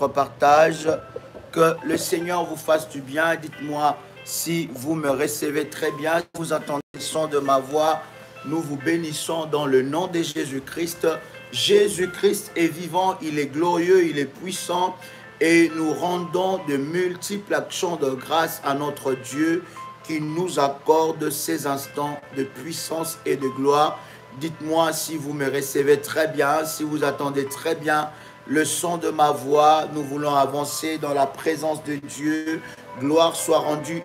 partage. Que le Seigneur vous fasse du bien. Dites-moi si vous me recevez très bien. Si vous entendez le son de ma voix, nous vous bénissons dans le nom de Jésus-Christ. Jésus-Christ est vivant, il est glorieux, il est puissant et nous rendons de multiples actions de grâce à notre Dieu qui nous accorde ces instants de puissance et de gloire. Dites-moi si vous me recevez très bien, si vous attendez très bien le son de ma voix. Nous voulons avancer dans la présence de Dieu. Gloire soit rendue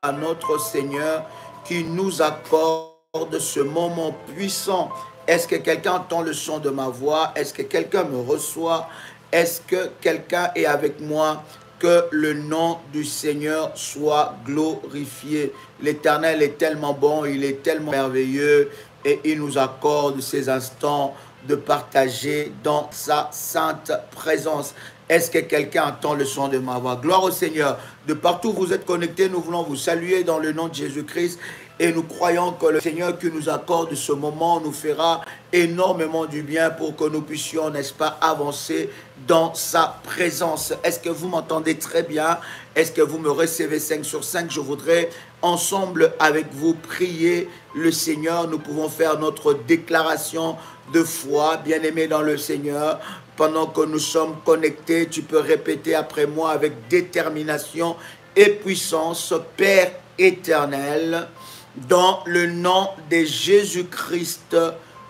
à notre Seigneur qui nous accorde ce moment puissant. Est-ce que quelqu'un entend le son de ma voix? Est-ce que quelqu'un me reçoit? Est-ce que quelqu'un est avec moi? Que le nom du Seigneur soit glorifié. L'Éternel est tellement bon, il est tellement merveilleux et il nous accorde ces instants de partager dans sa sainte présence. Est-ce que quelqu'un entend le son de ma voix? Gloire au Seigneur. De partout où vous êtes connectés, nous voulons vous saluer dans le nom de Jésus-Christ. Et nous croyons que le Seigneur qui nous accorde ce moment nous fera énormément du bien pour que nous puissions, n'est-ce pas, avancer dans sa présence. Est-ce que vous m'entendez très bien? Est-ce que vous me recevez 5 sur 5? Je voudrais ensemble avec vous prier le Seigneur. Nous pouvons faire notre déclaration de foi, bien-aimé dans le Seigneur. Pendant que nous sommes connectés, tu peux répéter après moi avec détermination et puissance. Père éternel, dans le nom de Jésus-Christ,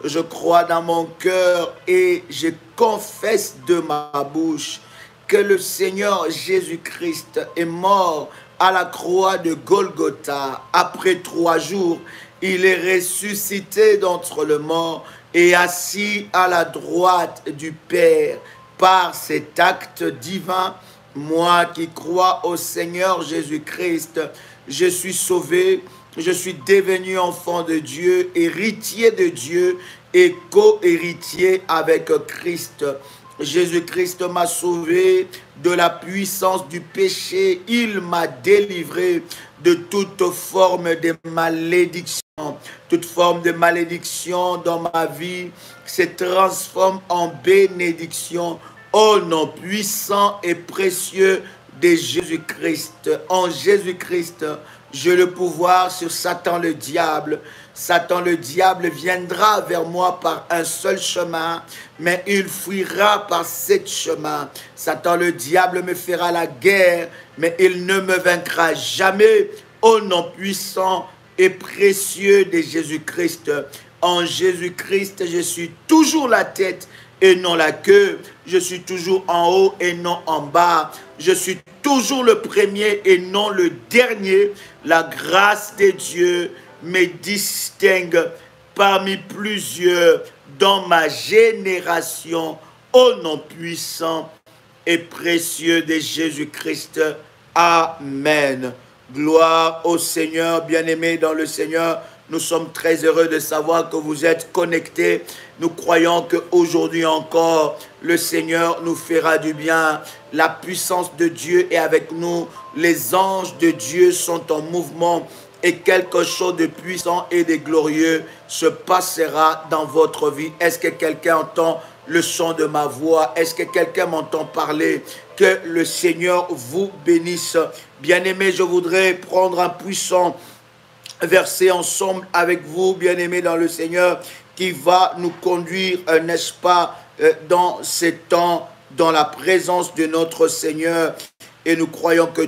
je crois dans mon cœur et je confesse de ma bouche que le Seigneur Jésus-Christ est mort à la croix de Golgotha. Après 3 jours, il est ressuscité d'entre les morts et assis à la droite du Père. Par cet acte divin, moi qui crois au Seigneur Jésus-Christ, je suis sauvé, je suis devenu enfant de Dieu, héritier de Dieu et co-héritier avec Christ. Jésus-Christ m'a sauvé de la puissance du péché. Il m'a délivré de toute forme de malédiction. Toute forme de malédiction dans ma vie se transforme en bénédiction au nom puissant et précieux de Jésus-Christ. En Jésus-Christ, j'ai le pouvoir sur Satan le diable. Satan le diable viendra vers moi par un seul chemin, mais il fuira par 7 chemins. Satan le diable me fera la guerre, mais il ne me vaincra jamais. Au nom puissant et précieux de Jésus-Christ. En Jésus-Christ, je suis toujours la tête et non la queue. Je suis toujours en haut et non en bas. Je suis toujours le premier et non le dernier. La grâce de Dieu me distingue parmi plusieurs dans ma génération. Au nom puissant et précieux de Jésus-Christ. Amen. Gloire au Seigneur, bien-aimés dans le Seigneur. Nous sommes très heureux de savoir que vous êtes connectés. Nous croyons qu'aujourd'hui encore, le Seigneur nous fera du bien. La puissance de Dieu est avec nous. Les anges de Dieu sont en mouvement. Et quelque chose de puissant et de glorieux se passera dans votre vie. Est-ce que quelqu'un entend le son de ma voix? Est-ce que quelqu'un m'entend parler? Que le Seigneur vous bénisse. Bien-aimés, je voudrais prendre un puissant verset ensemble avec vous, bien-aimés dans le Seigneur, qui va nous conduire, n'est-ce pas, dans ces temps, dans la présence de notre Seigneur. Et nous croyons que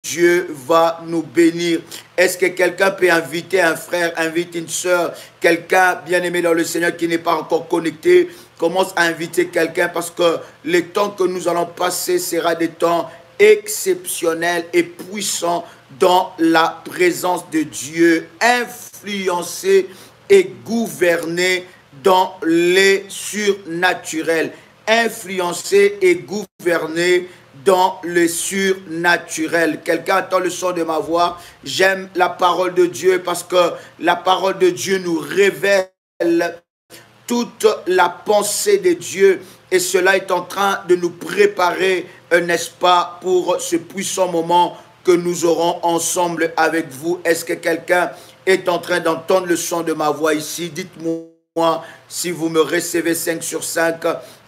Dieu va nous bénir. Est-ce que quelqu'un peut inviter un frère, invite une sœur, quelqu'un bien-aimé dans le Seigneur qui n'est pas encore connecté? Commence à inviter quelqu'un parce que les temps que nous allons passer sera des temps exceptionnels et puissants dans la présence de Dieu, influencés et gouvernés dans les surnaturels, influencés et gouvernés dans le surnaturel. Quelqu'un entend le son de ma voix? J'aime la parole de Dieu parce que la parole de Dieu nous révèle toute la pensée de Dieu et cela est en train de nous préparer, n'est-ce pas, pour ce puissant moment que nous aurons ensemble avec vous. Est-ce que quelqu'un est en train d'entendre le son de ma voix ici? Dites-moi si vous me recevez 5 sur 5.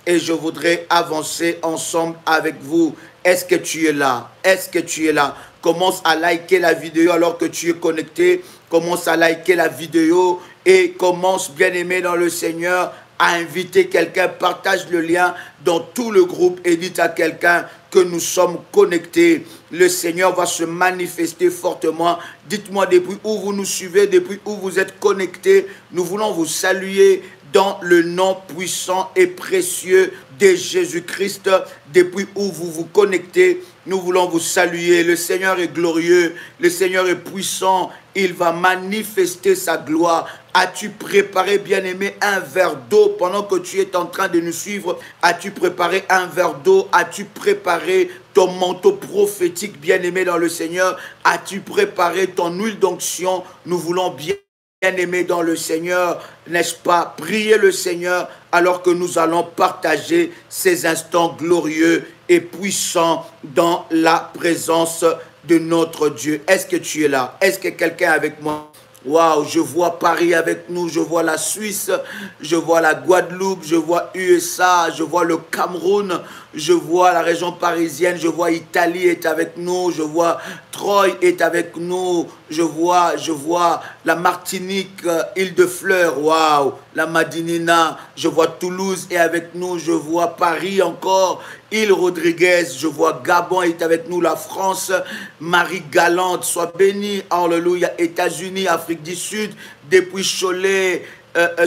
et je voudrais avancer ensemble avec vous. Est-ce que tu es là? Est-ce que tu es là? Commence à liker la vidéo alors que tu es connecté. Commence à liker la vidéo et commence, bien-aimé dans le Seigneur, à inviter quelqu'un. Partage le lien dans tout le groupe et dites à quelqu'un que nous sommes connectés. Le Seigneur va se manifester fortement. Dites-moi depuis où vous nous suivez, depuis où vous êtes connectés. Nous voulons vous saluer dans le nom puissant et précieux de Jésus-Christ. Depuis où vous vous connectez, nous voulons vous saluer. Le Seigneur est glorieux, le Seigneur est puissant. Il va manifester sa gloire. As-tu préparé, bien-aimé, un verre d'eau pendant que tu es en train de nous suivre? As-tu préparé un verre d'eau? As-tu préparé ton manteau prophétique, bien-aimé dans le Seigneur? As-tu préparé ton huile d'onction? Nous voulons bien-aimé dans le Seigneur, n'est-ce pas, prier le Seigneur alors que nous allons partager ces instants glorieux et puissants dans la présence de notre Dieu. Est-ce que tu es là? Est-ce que quelqu'un est avec moi? Waouh, je vois Paris avec nous, je vois la Suisse, je vois la Guadeloupe, je vois USA, je vois le Cameroun, je vois la région parisienne, je vois Italie est avec nous, je vois Troyes est avec nous, je vois la Martinique, Île-de-Fleur, waouh, la Madinina, je vois Toulouse est avec nous, je vois Paris encore, Île Rodriguez, je vois Gabon est avec nous, la France, Marie Galante, sois bénie, alléluia, États-Unis, Afrique du Sud, depuis Cholet,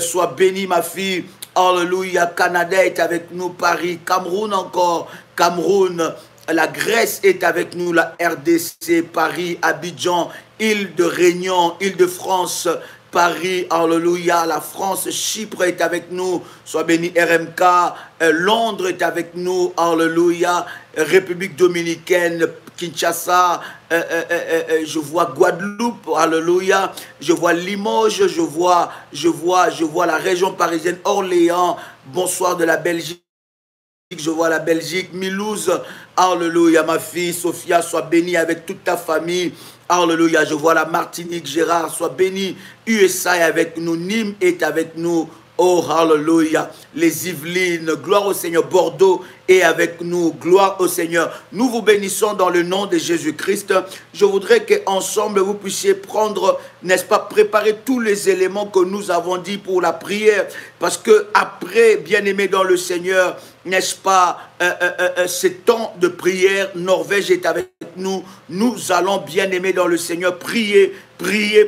sois bénie ma fille, alléluia, Canada est avec nous, Paris, Cameroun encore, Cameroun, la Grèce est avec nous, la RDC, Paris, Abidjan, Île de Réunion, Île-de-France, Paris, alléluia, la France, Chypre est avec nous, sois béni RMK, Londres est avec nous, alléluia, République dominicaine, Kinshasa, je vois Guadeloupe, alléluia, je vois Limoges, je vois la région parisienne, Orléans, bonsoir de la Belgique. Je vois la Belgique, Milouz, alléluia, ma fille, Sophia, sois bénie avec toute ta famille, alléluia, je vois la Martinique, Gérard, sois béni, USA est avec nous, Nîmes est avec nous, oh, alléluia, les Yvelines, gloire au Seigneur, Bordeaux est avec nous, gloire au Seigneur. Nous vous bénissons dans le nom de Jésus-Christ. Je voudrais qu'ensemble vous puissiez prendre, n'est-ce pas, préparer tous les éléments que nous avons dit pour la prière, parce que après, bien-aimé dans le Seigneur, n'est-ce pas, ce temps de prière, Norvège est avec nous. Nous allons, bien-aimés dans le Seigneur, prier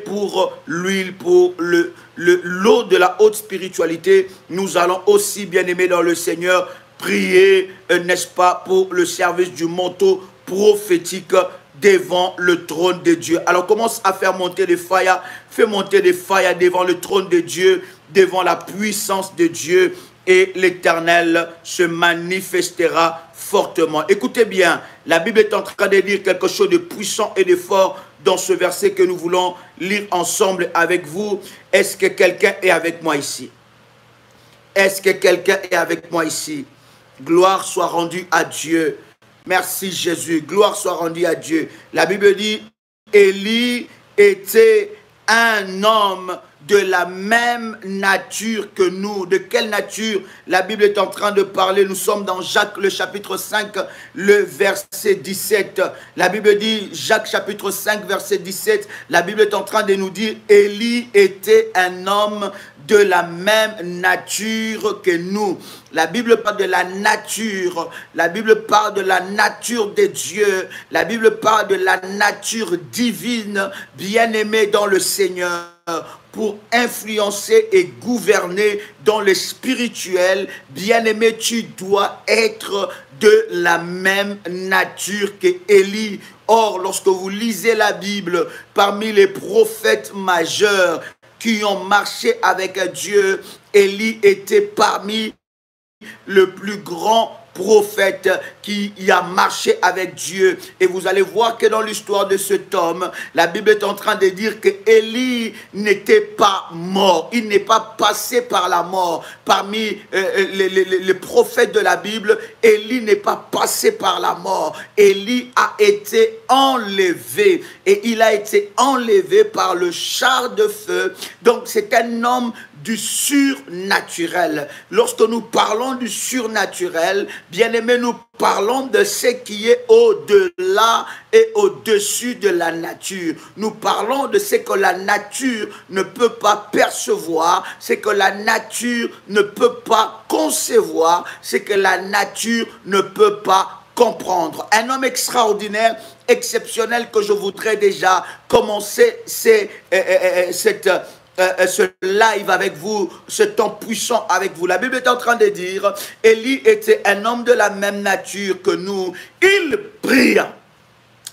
pour l'huile, pour l'eau de la haute spiritualité. Nous allons aussi, bien-aimés dans le Seigneur, prier, n'est-ce pas, pour le service du manteau prophétique devant le trône de Dieu. Alors commence à faire monter des faillas, fais monter des faillas devant le trône de Dieu, devant la puissance de Dieu, et l'Éternel se manifestera fortement. Écoutez bien, la Bible est en train de dire quelque chose de puissant et de fort dans ce verset que nous voulons lire ensemble avec vous. Est-ce que quelqu'un est avec moi ici? Est-ce que quelqu'un est avec moi ici? Gloire soit rendue à Dieu. Merci Jésus. Gloire soit rendue à Dieu. La Bible dit, Élie était un homme de la même nature que nous. De quelle nature? La Bible est en train de parler. Nous sommes dans Jacques, le chapitre 5, le verset 17. La Bible dit, Jacques chapitre 5, verset 17, la Bible est en train de nous dire, Élie était un homme de la même nature que nous. La Bible parle de la nature. La Bible parle de la nature de Dieu. La Bible parle de la nature divine, bien-aimée dans le Seigneur, pour influencer et gouverner dans le spirituel. Bien-aimé, tu dois être de la même nature que Élie. Or, lorsque vous lisez la Bible, parmi les prophètes majeurs qui ont marché avec Dieu, Élie était parmi le plus grand prophète qui a marché avec Dieu. Et vous allez voir que dans l'histoire de cet homme, la Bible est en train de dire que Élie n'était pas mort. Il n'est pas passé par la mort. Parmi les prophètes de la Bible, Élie n'est pas passé par la mort. Élie a été enlevé. Et il a été enlevé par le char de feu. Donc c'est un homme du surnaturel. Lorsque nous parlons du surnaturel, bien-aimés, nous parlons de ce qui est au-delà et au-dessus de la nature. Nous parlons de ce que la nature ne peut pas percevoir, ce que la nature ne peut pas concevoir, ce que la nature ne peut pas comprendre. Un homme extraordinaire, exceptionnel, que je voudrais déjà commencer ce live avec vous, ce temps puissant avec vous. La Bible est en train de dire, Élie était un homme de la même nature que nous. Il pria.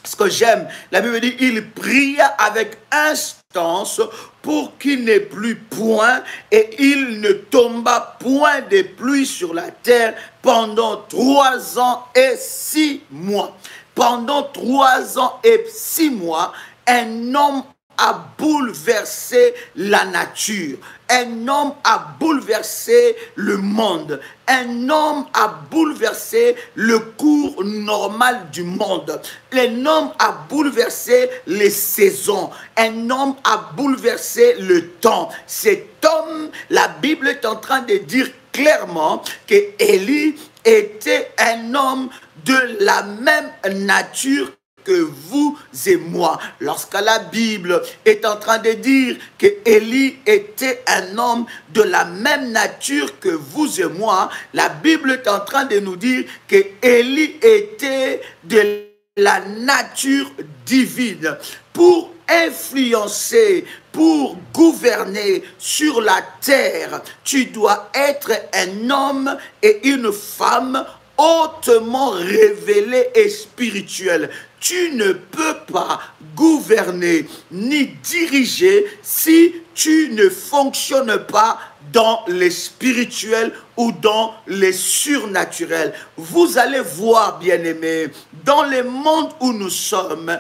Ce que j'aime, la Bible dit, il pria avec instance pour qu'il n'ait plus point et il ne tomba point de pluie sur la terre pendant 3 ans et 6 mois. Pendant 3 ans et 6 mois, un homme a bouleversé la nature. Un homme a bouleversé le monde. Un homme a bouleversé le cours normal du monde. Un homme a bouleversé les saisons. Un homme a bouleversé le temps. Cet homme, la Bible est en train de dire clairement que Élie était un homme de la même nature que vous et moi. Lorsque la Bible est en train de dire que Élie était un homme de la même nature que vous et moi, la Bible est en train de nous dire que Élie était de la nature divine pour influencer, pour gouverner sur la terre. Tu dois être un homme et une femme hautement révélés et spirituels. Tu ne peux pas gouverner ni diriger si tu ne fonctionnes pas dans les spirituels ou dans les surnaturels. Vous allez voir, bien-aimés, dans le monde où nous sommes,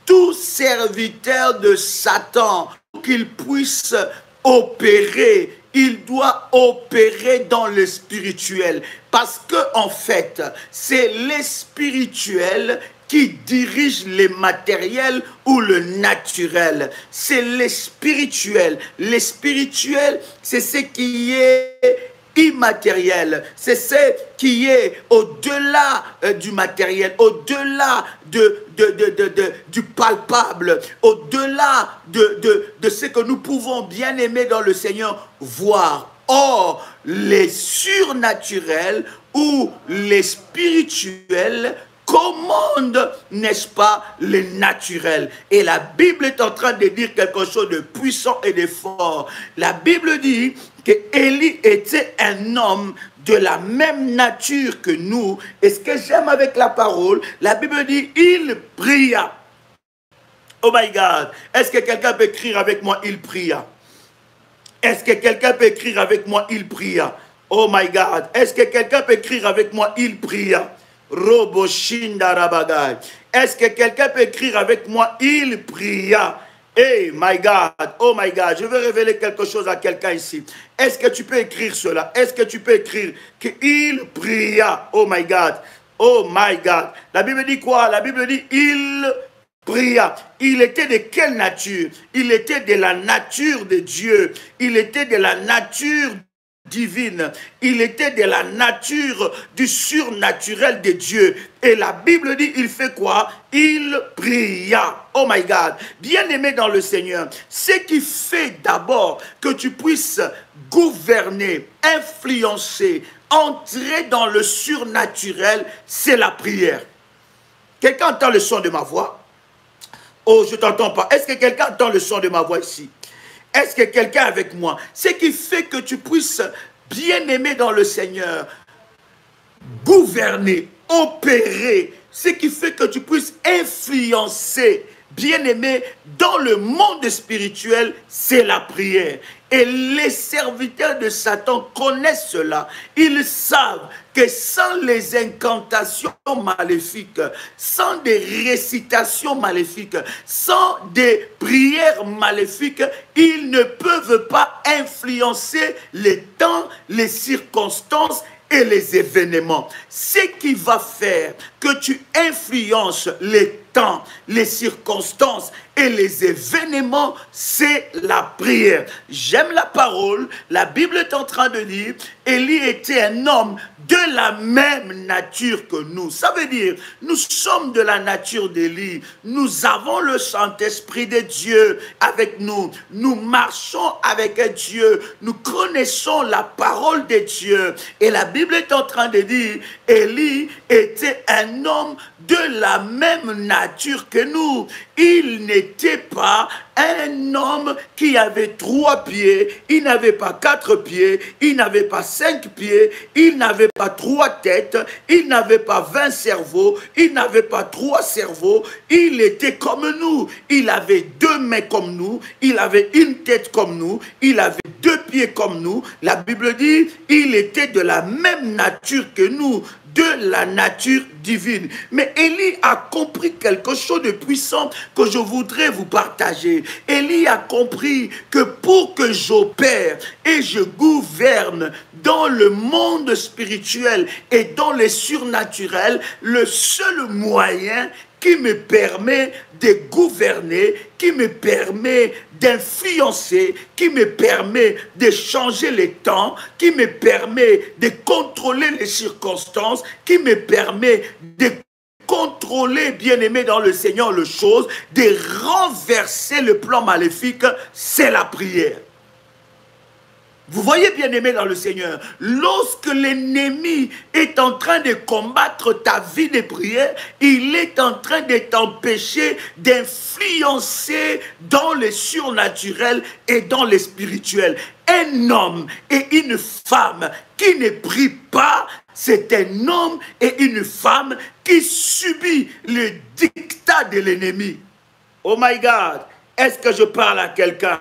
tout serviteur de Satan, qu'il puisse opérer, il doit opérer dans le spirituel. Parce que, en fait, c'est les spirituels qui dirige les matériels ou le naturel. C'est les spirituels. Les spirituels, c'est ce qui est immatériel. C'est ce qui est au-delà du matériel, au-delà du palpable, au-delà de ce que nous pouvons bien aimer dans le Seigneur voir. Or, les surnaturels ou les spirituels commande, n'est-ce pas, le naturel. Et la Bible est en train de dire quelque chose de puissant et de fort. La Bible dit que Élie était un homme de la même nature que nous. Et ce que j'aime avec la parole, la Bible dit, il pria. Oh my God, est-ce que quelqu'un peut écrire avec moi, il pria? Est-ce que quelqu'un peut écrire avec moi, il pria? Oh my God, est-ce que quelqu'un peut écrire avec moi, il pria? Est-ce que quelqu'un peut écrire avec moi? Il pria. Hey, my God, oh my God, je veux révéler quelque chose à quelqu'un ici. Est-ce que tu peux écrire cela? Est-ce que tu peux écrire qu'il pria? Oh my God, oh my God. La Bible dit quoi? La Bible dit il pria. Il était de quelle nature? Il était de la nature de Dieu. Il était de la nature divine. Il était de la nature du surnaturel de Dieu. Et la Bible dit, il fait quoi? Il pria. Oh my God. Bien-aimé dans le Seigneur, ce qui fait d'abord que tu puisses gouverner, influencer, entrer dans le surnaturel, c'est la prière. Quelqu'un entend le son de ma voix? Oh, je ne t'entends pas. Est-ce que quelqu'un entend le son de ma voix ici? Est-ce que quelqu'un avec moi? Ce qui fait que tu puisses, bien aimer dans le Seigneur, gouverner, opérer, ce qui fait que tu puisses influencer, bien aimé, dans le monde spirituel, c'est la prière. Et les serviteurs de Satan connaissent cela. Ils savent que sans les incantations maléfiques, sans des récitations maléfiques, sans des prières maléfiques, ils ne peuvent pas influencer les temps, les circonstances et les événements. Ce qui va faire que tu influences les temps, les circonstances et les événements, c'est la prière. J'aime la parole. La Bible est en train de dire, Élie était un homme de la même nature que nous. Ça veut dire, nous sommes de la nature d'Élie. Nous avons le Saint-Esprit de Dieu avec nous. Nous marchons avec Dieu. Nous connaissons la parole de Dieu. Et la Bible est en train de dire, Élie était un homme de la même nature que nous. Il n'était pas un homme qui avait 3 pieds, il n'avait pas 4 pieds, il n'avait pas 5 pieds, il n'avait pas 3 têtes, il n'avait pas 20 cerveaux, il n'avait pas 3 cerveaux, il était comme nous. Il avait 2 mains comme nous, il avait une tête comme nous, il avait 2 pieds comme nous. La Bible dit, il était de la même nature que nous, de la nature divine. Mais Élie a compris quelque chose de puissant que je voudrais vous partager. Élie a compris que pour que j'opère et je gouverne dans le monde spirituel et dans les surnaturels, le seul moyen qui me permet de gouverner, qui me permet d'influencer, qui me permet de changer les temps, qui me permet de contrôler les circonstances, qui me permet de contrôler, bien-aimé dans le Seigneur, les choses, de renverser le plan maléfique, c'est la prière. Vous voyez, bien-aimé dans le Seigneur, lorsque l'ennemi est en train de combattre ta vie de prière, il est en train de t'empêcher d'influencer dans les surnaturels et dans les spirituels. Un homme et une femme qui ne prient pas, c'est un homme et une femme qui subit le dictat de l'ennemi. Oh my God, est-ce que je parle à quelqu'un?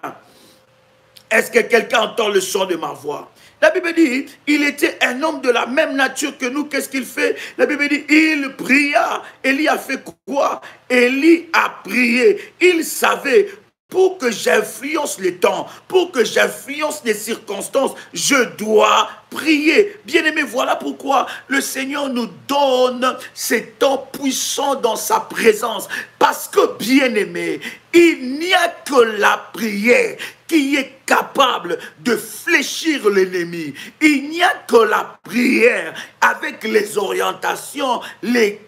Est-ce que quelqu'un entend le son de ma voix? La Bible dit, il était un homme de la même nature que nous. Qu'est-ce qu'il fait? La Bible dit, il pria. Élie a fait quoi? Élie a prié. Il savait, pour que j'influence les temps, pour que j'influence les circonstances, je dois prier. Bien-aimés, voilà pourquoi le Seigneur nous donne ces temps puissants dans sa présence. Parce que, bien-aimés, il n'y a que la prière qui est capable de fléchir l'ennemi. Il n'y a que la prière avec les orientations, les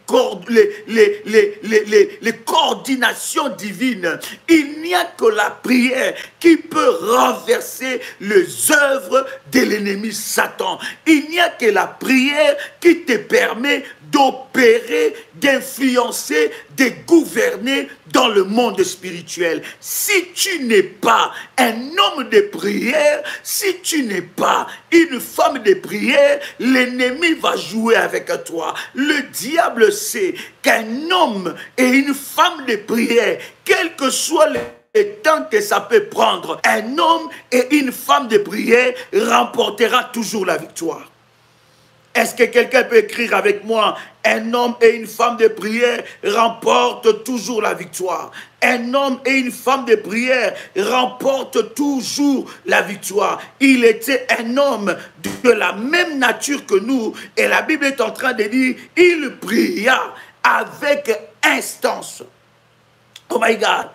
coordinations divines. Il n'y a que la prière qui peut renverser les œuvres de l'ennemi Satan. Il n'y a que la prière qui te permet d'opérer, d'influencer, de gouverner dans le monde spirituel. Si tu n'es pas un homme de prière, si tu n'es pas une femme de prière, l'ennemi va jouer avec toi. Le diable sait qu'un homme et une femme de prière, quel que soit le temps que ça peut prendre, un homme et une femme de prière remportera toujours la victoire. Est-ce que quelqu'un peut écrire avec moi? Un homme et une femme de prière remportent toujours la victoire. Un homme et une femme de prière remportent toujours la victoire. Il était un homme de la même nature que nous. Et la Bible est en train de dire, il pria avec instance. Oh my God!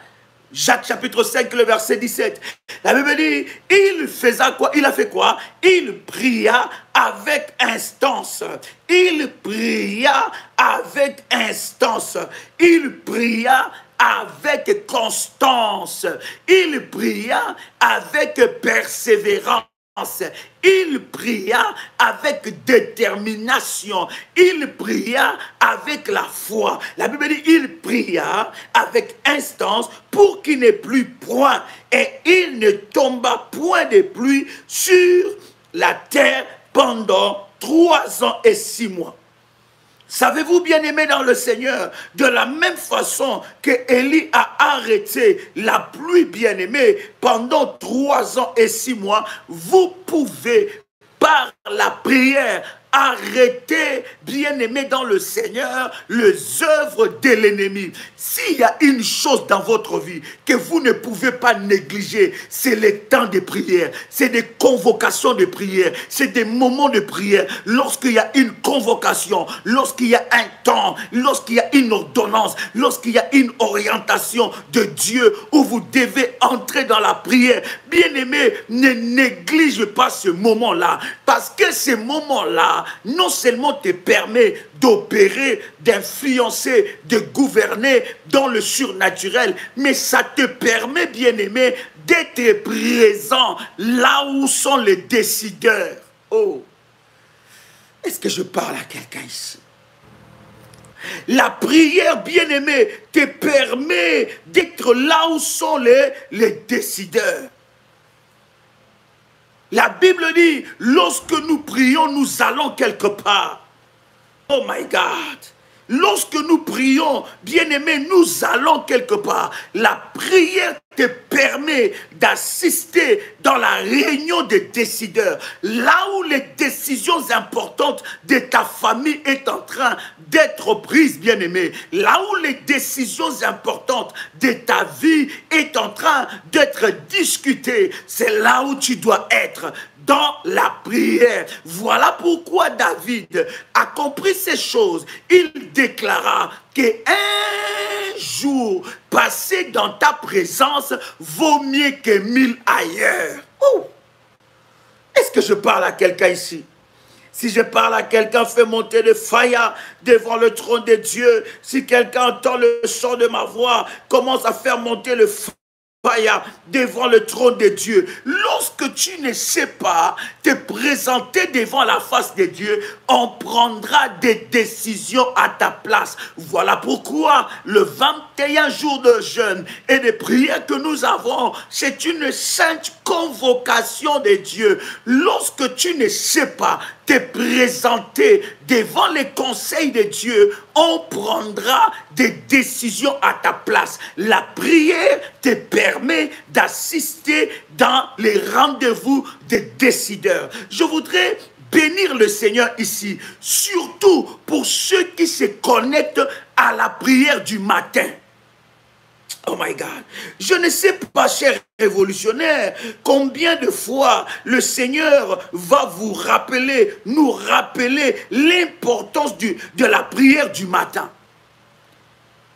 Jacques chapitre 5, le verset 17. La Bible dit, il faisait quoi? Il a fait quoi? Il pria avec instance. Il pria avec instance. Il pria avec constance. Il pria avec persévérance. Il pria avec détermination. Il pria avec la foi. La Bible dit, il pria avec instance pour qu'il n'ait plus point. Et il ne tomba point de pluie sur la terre pendant 3 ans et 6 mois. Savez-vous, bien-aimés dans le Seigneur, de la même façon que Élie a arrêté la pluie, bien-aimée, pendant 3 ans et 6 mois, vous pouvez, par la prière, arrêtez, bien-aimés dans le Seigneur, les œuvres de l'ennemi. S'il y a une chose dans votre vie que vous ne pouvez pas négliger, c'est les temps de prière, c'est des convocations de prière, c'est des moments de prière. Lorsqu'il y a une convocation, lorsqu'il y a un temps, lorsqu'il y a une ordonnance, lorsqu'il y a une orientation de Dieu où vous devez entrer dans la prière, bien-aimés, ne néglige pas ce moment-là, parce que ce moment-là, non seulement te permet d'opérer, d'influencer, de gouverner dans le surnaturel, mais ça te permet, bien-aimé, d'être présent là où sont les décideurs. Oh, est-ce que je parle à quelqu'un ici? La prière, bien-aimé, te permet d'être là où sont les décideurs. La Bible dit, lorsque nous prions, nous allons quelque part. Oh my God! Lorsque nous prions, bien-aimés, nous allons quelque part. La prière te permet d'assister dans la réunion des décideurs. Là où les décisions importantes de ta famille est en train d'être prises, bien-aimés. Là où les décisions importantes de ta vie est en train d'être discutées. C'est là où tu dois être. Dans la prière. Voilà pourquoi David a compris ces choses. Il déclara qu'un jour passé dans ta présence vaut mieux que 1000 ailleurs. Oh. Est-ce que je parle à quelqu'un ici? Si je parle à quelqu'un, fais monter le faya devant le trône de Dieu. Si quelqu'un entend le son de ma voix, commence à faire monter le faya devant le trône de Dieu. Lorsque tu ne sais pas te présenter devant la face de Dieu, on prendra des décisions à ta place. Voilà pourquoi le 21 jours de jeûne et de prière que nous avons, c'est une sainte convocation de Dieu. Lorsque tu ne sais pas te présenter devant les conseils de Dieu, on prendra des décisions à ta place. La prière te permet d'assister dans les rendez-vous des décideurs. Je voudrais bénir le Seigneur ici, surtout pour ceux qui se connectent à la prière du matin. Oh my God. Je ne sais pas, cher révolutionnaire, combien de fois le Seigneur va vous rappeler, nous rappeler l'importance de la prière du matin.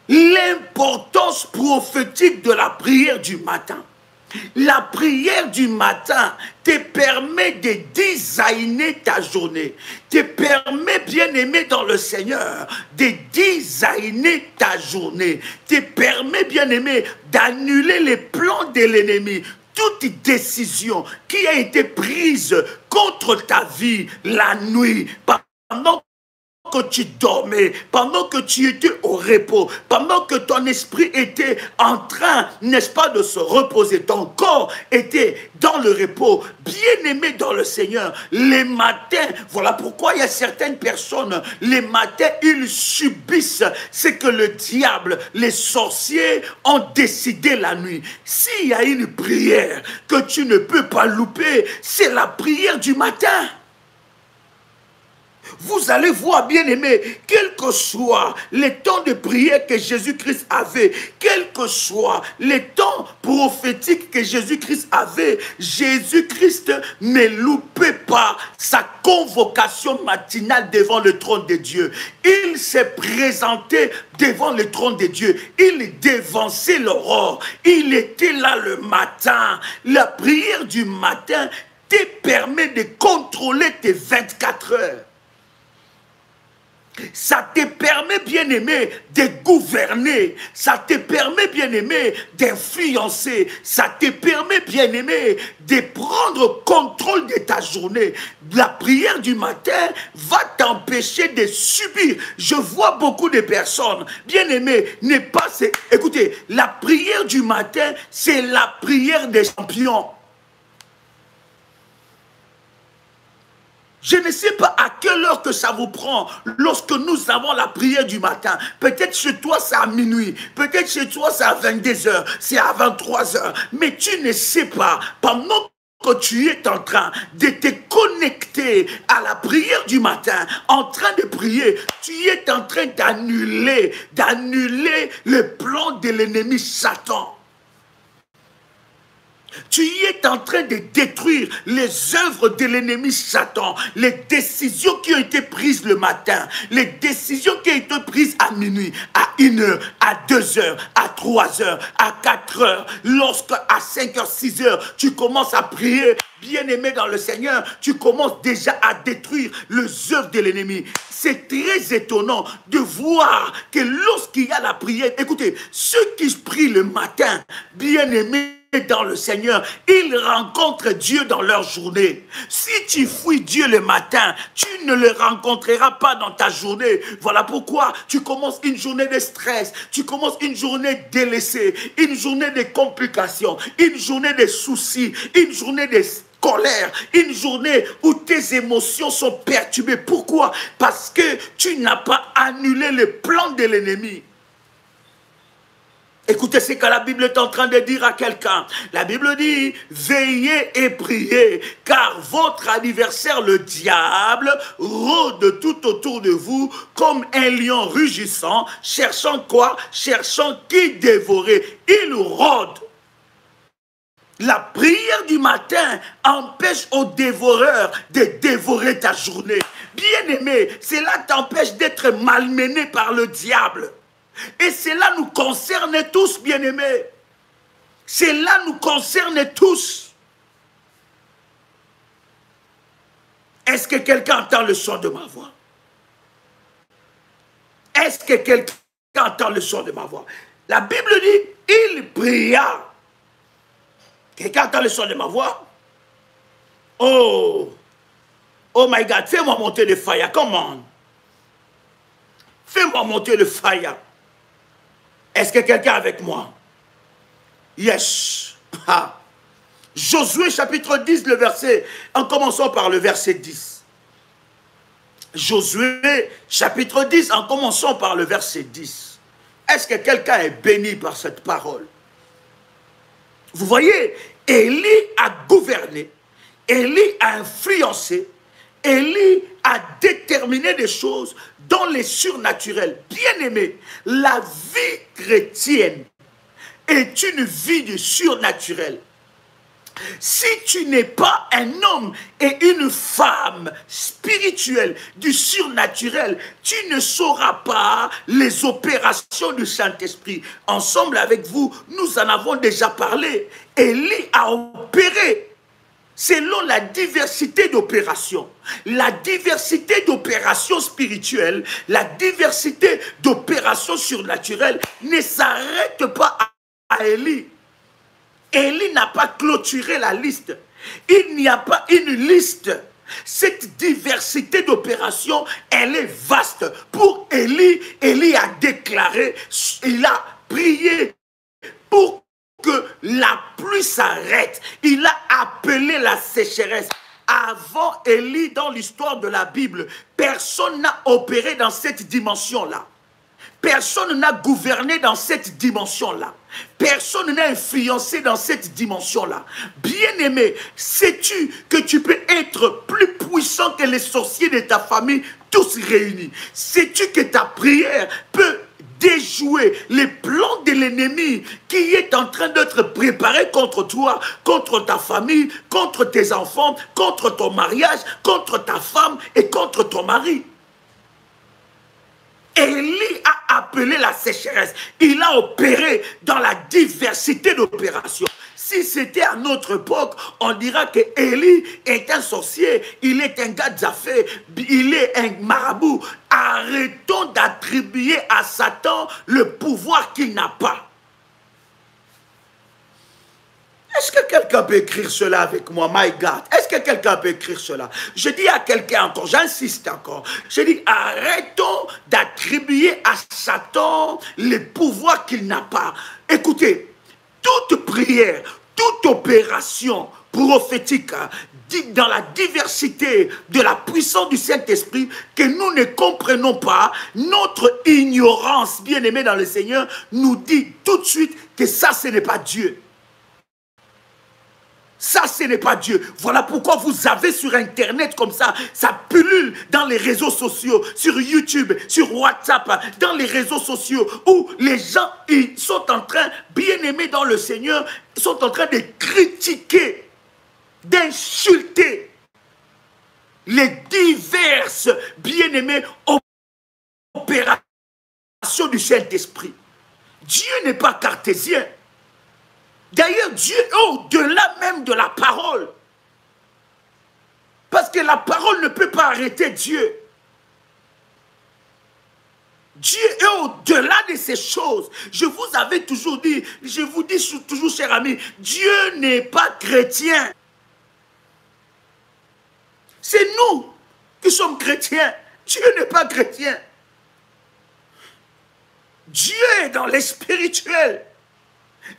L'importance prophétique de la prière du matin. La prière du matin te permet de designer ta journée, te permet, bien-aimé dans le Seigneur, de designer ta journée, te permet, bien-aimé, d'annuler les plans de l'ennemi. Toute décision qui a été prise contre ta vie la nuit, pendant que tu dormais, pendant que tu étais au repos, pendant que ton esprit était en train, n'est-ce pas, de se reposer, ton corps était dans le repos, bien aimé dans le Seigneur, les matins, voilà pourquoi il y a certaines personnes, les matins, ils subissent ce que le diable, les sorciers ont décidé la nuit. S'il y a une prière que tu ne peux pas louper, c'est la prière du matin. Vous allez voir, bien-aimés, quel que soit les temps de prière que Jésus-Christ avait, quel que soit les temps prophétiques que Jésus-Christ avait, Jésus-Christ ne loupait pas sa convocation matinale devant le trône de Dieu. Il s'est présenté devant le trône de Dieu. Il dévançait l'aurore. Il était là le matin. La prière du matin te permet de contrôler tes 24 heures. Ça te permet, bien-aimé, de gouverner. Ça te permet, bien-aimé, d'influencer. Ça te permet, bien-aimé, de prendre contrôle de ta journée. La prière du matin va t'empêcher de subir. Je vois beaucoup de personnes, bien-aimé, n'est pas... Écoutez, la prière du matin, c'est la prière des champions. Je ne sais pas à quelle heure que ça vous prend lorsque nous avons la prière du matin. Peut-être chez toi, c'est à minuit. Peut-être chez toi, c'est à 22 h, c'est à 23 h. Mais tu ne sais pas, pendant que tu es en train de te connecter à la prière du matin, en train de prier, tu es en train d'annuler le plan de l'ennemi Satan. Tu es en train de détruire les œuvres de l'ennemi Satan, les décisions qui ont été prises le matin, les décisions qui ont été prises à minuit, à 1h, à 2h, à 3h, à 4h, lorsque à 5h, 6h, tu commences à prier, bien-aimé dans le Seigneur, tu commences déjà à détruire les œuvres de l'ennemi. C'est très étonnant de voir que lorsqu'il y a la prière, écoutez, ceux qui prient le matin, bien-aimés, dans le Seigneur, ils rencontrent Dieu dans leur journée. Si tu fuis Dieu le matin, tu ne le rencontreras pas dans ta journée. Voilà pourquoi tu commences une journée de stress, tu commences une journée délaissée, une journée de complications, une journée de soucis, une journée de colère, une journée où tes émotions sont perturbées. Pourquoi? Parce que tu n'as pas annulé le plan de l'ennemi. Écoutez ce que la Bible est en train de dire à quelqu'un. La Bible dit, veillez et priez, car votre adversaire, le diable, rôde tout autour de vous comme un lion rugissant, cherchant quoi? Cherchant qui dévorer. Il rôde. La prière du matin empêche aux dévoreurs de dévorer ta journée. Bien-aimé, cela t'empêche d'être malmené par le diable. Et cela nous concerne tous, bien-aimés. Cela nous concerne tous. Est-ce que quelqu'un entend le son de ma voix? Est-ce que quelqu'un entend le son de ma voix? La Bible dit, il pria. Quelqu'un entend le son de ma voix? Oh my God, fais-moi monter le fire, come on. Fais-moi monter le fire. Est-ce que quelqu'un est avec moi? Yes. Josué chapitre 10, le verset, en commençant par le verset 10. Josué chapitre 10, en commençant par le verset 10. Est-ce que quelqu'un est béni par cette parole? Vous voyez, Élie a gouverné, Élie a influencé, Élie a déterminé des choses dans les surnaturels. Bien-aimé, la vie chrétienne est une vie de surnaturel. Si tu n'es pas un homme et une femme spirituelle du surnaturel, tu ne sauras pas les opérations du Saint-Esprit. Ensemble avec vous, nous en avons déjà parlé. Élie a opéré selon la diversité d'opérations. La diversité d'opérations spirituelles, la diversité d'opérations surnaturelles ne s'arrête pas à Élie. Élie n'a pas clôturé la liste. Il n'y a pas une liste. Cette diversité d'opérations, elle est vaste. Pour Élie, Élie a déclaré, il a prié pour que la pluie s'arrête. Il a appelé la sécheresse. Avant Élie, dans l'histoire de la Bible, personne n'a opéré dans cette dimension-là. Personne n'a gouverné dans cette dimension-là. Personne n'a influencé dans cette dimension-là. Bien-aimé, sais-tu que tu peux être plus puissant que les sorciers de ta famille, tous réunis? Sais-tu que ta prière peut déjouer les plans de l'ennemi qui est en train d'être préparé contre toi, contre ta famille, contre tes enfants, contre ton mariage, contre ta femme et contre ton mari? Élie a appelé la sécheresse. Il a opéré dans la diversité d'opérations. Si c'était à notre époque, on dira que Élie est un sorcier, il est un gars d'affaires, il est un marabout. Arrêtons d'attribuer à Satan le pouvoir qu'il n'a pas. Est-ce que quelqu'un peut écrire cela avec moi? My God. Est-ce que quelqu'un peut écrire cela? Je dis à quelqu'un encore, j'insiste encore. Je dis, arrêtons d'attribuer à Satan les pouvoirs qu'il n'a pas. Écoutez, toute prière, toute opération prophétique, dans la diversité de la puissance du Saint-Esprit, que nous ne comprenons pas, notre ignorance, bien-aimée dans le Seigneur, nous dit tout de suite que ça, ce n'est pas Dieu. Ça, ce n'est pas Dieu. Voilà pourquoi vous avez sur Internet comme ça pullule dans les réseaux sociaux, sur YouTube, sur WhatsApp, dans les réseaux sociaux, où les gens, ils sont en train, bien aimés dans le Seigneur, sont en train de critiquer, d'insulter les diverses, bien-aimés, opérations du Saint-Esprit. Dieu n'est pas cartésien. D'ailleurs, Dieu est au-delà même de la parole. Parce que la parole ne peut pas arrêter Dieu. Dieu est au-delà de ces choses. Je vous avais toujours dit, je vous dis toujours, chers amis, Dieu n'est pas chrétien. C'est nous qui sommes chrétiens. Dieu n'est pas chrétien. Dieu est dans les spirituels.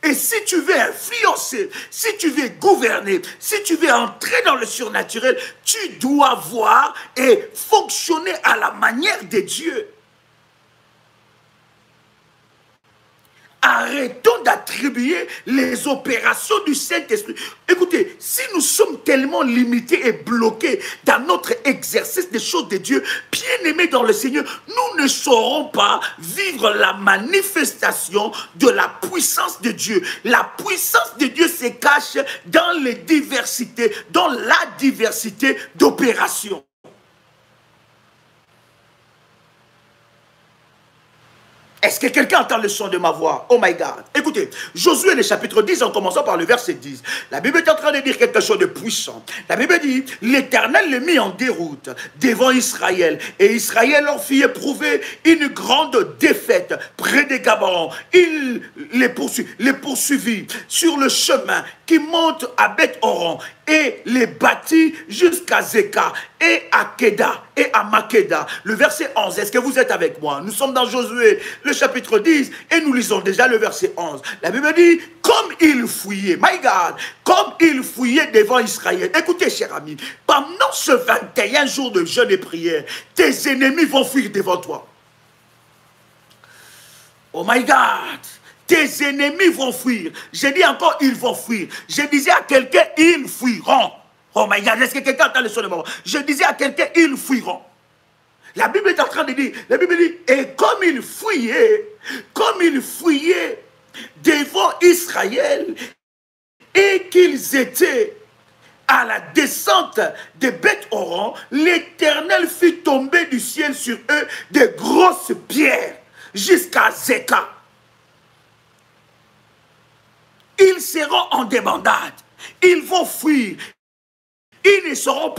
Et si tu veux influencer, si tu veux gouverner, si tu veux entrer dans le surnaturel, tu dois voir et fonctionner à la manière de Dieu. Arrêtons d'attribuer les opérations du Saint-Esprit. Écoutez, si nous sommes tellement limités et bloqués dans notre exercice des choses de Dieu, bien aimés dans le Seigneur, nous ne saurons pas vivre la manifestation de la puissance de Dieu. La puissance de Dieu se cache dans les diversités, dans la diversité d'opérations. Est-ce que quelqu'un entend le son de ma voix? Oh my God. Écoutez, Josué, le chapitre 10, en commençant par le verset 10. La Bible est en train de dire quelque chose de puissant. La Bible dit, l'Éternel les mit en déroute devant Israël. Et Israël leur fit éprouver une grande défaite près des Gabaon. Il les poursuivit sur le chemin qui monte à Beth-Horon et les bâtit jusqu'à Zeka et à Keda et à Makeda. Le verset 11, est-ce que vous êtes avec moi? Nous sommes dans Josué, le chapitre 10, et nous lisons déjà le verset 11. La Bible dit, comme il fouillait, my God, comme il fouillait devant Israël. Écoutez, chers amis, pendant ce 21 jours de jeûne et prière, tes ennemis vont fuir devant toi. Oh my God! Tes ennemis vont fuir. Je dis encore, ils vont fuir. Je disais à quelqu'un, ils fuiront. Oh my God, est-ce que quelqu'un entend le son de ma voix? Je disais à quelqu'un, ils fuiront. La Bible est en train de dire, la Bible dit, et comme ils fuyaient devant Israël, et qu'ils étaient à la descente de Beth-Horon, l'Éternel fit tomber du ciel sur eux de grosses pierres jusqu'à Zeka. Ils seront en débandade. Ils vont fuir. Ils ne sauront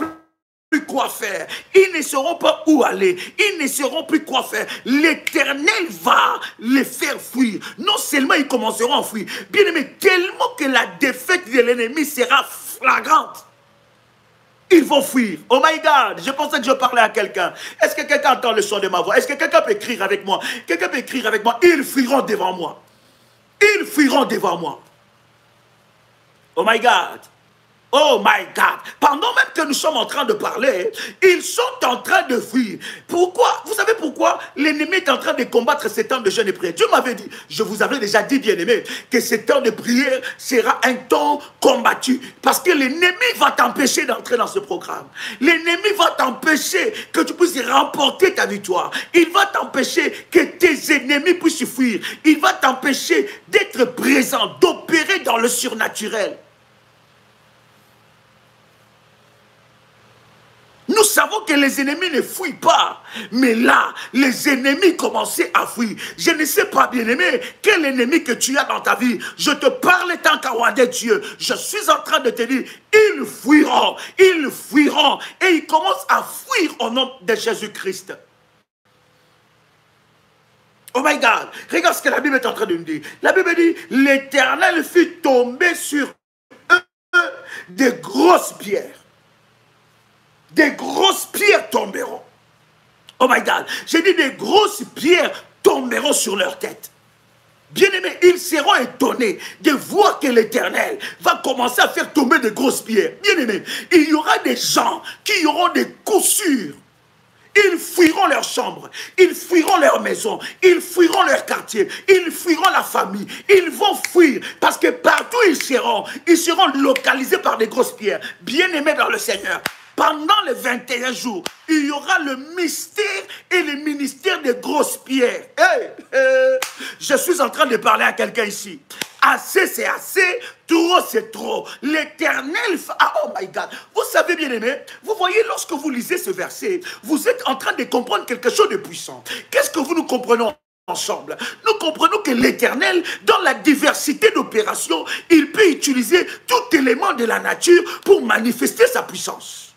plus quoi faire. Ils ne sauront pas où aller. Ils ne sauront plus quoi faire. L'Éternel va les faire fuir. Non seulement ils commenceront à fuir, bien aimé, tellement que la défaite de l'ennemi sera flagrante. Ils vont fuir. Oh my God, je pensais que je parlais à quelqu'un. Est-ce que quelqu'un entend le son de ma voix? Est-ce que quelqu'un peut écrire avec moi? Quelqu'un peut écrire avec moi. Ils fuiront devant moi. Ils fuiront devant moi. Oh my God. Oh my God. Pendant même que nous sommes en train de parler, ils sont en train de fuir. Pourquoi? Vous savez pourquoi l'ennemi est en train de combattre ces temps de jeûne et prière? Dieu m'avait dit, je vous avais déjà dit, bien-aimé, que ce temps de prière sera un temps combattu. Parce que l'ennemi va t'empêcher d'entrer dans ce programme. L'ennemi va t'empêcher que tu puisses remporter ta victoire. Il va t'empêcher que tes ennemis puissent fuir. Il va t'empêcher d'être présent, d'opérer dans le surnaturel. Nous savons que les ennemis ne fuient pas. Mais là, les ennemis commençaient à fuir. Je ne sais pas, bien-aimé, quel ennemi que tu as dans ta vie. Je te parle tant qu'à Dieu. Je suis en train de te dire, ils fuiront. Ils fuiront. Et ils commencent à fuir au nom de Jésus-Christ. Oh my God. Regarde ce que la Bible est en train de me dire. La Bible dit, l'Éternel fit tomber sur eux de grosses pierres. Des grosses pierres tomberont. Oh my God. J'ai dit des grosses pierres tomberont sur leur tête. Bien-aimés, ils seront étonnés de voir que l'Éternel va commencer à faire tomber de grosses pierres. Bien-aimés, il y aura des gens qui auront des coups sûrs. Ils fuiront leur chambre, ils fuiront leur maison, ils fuiront leur quartier, ils fuiront la famille. Ils vont fuir parce que partout ils seront localisés par des grosses pierres. Bien-aimés dans le Seigneur, pendant les 21 jours, il y aura le mystère et le ministère des grosses pierres. Je suis en train de parler à quelqu'un ici. Assez, c'est assez. Trop, c'est trop. L'Éternel... Ah, oh my God. Vous savez, bien aimé, vous voyez, lorsque vous lisez ce verset, vous êtes en train de comprendre quelque chose de puissant. Qu'est-ce que nous comprenons ensemble? Nous comprenons que l'Éternel, dans la diversité d'opérations, il peut utiliser tout élément de la nature pour manifester sa puissance.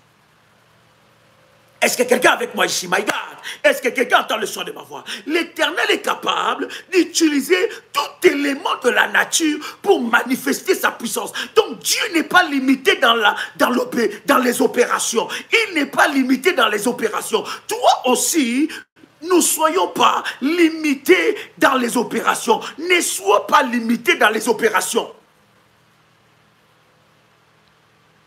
Est-ce que quelqu'un avec moi ici, my God? Est-ce que quelqu'un entend le son de ma voix? L'Éternel est capable d'utiliser tout élément de la nature pour manifester sa puissance. Donc Dieu n'est pas limité dans les opérations. Il n'est pas limité dans les opérations. Toi aussi, ne soyons pas limités dans les opérations. Ne sois pas limité dans les opérations.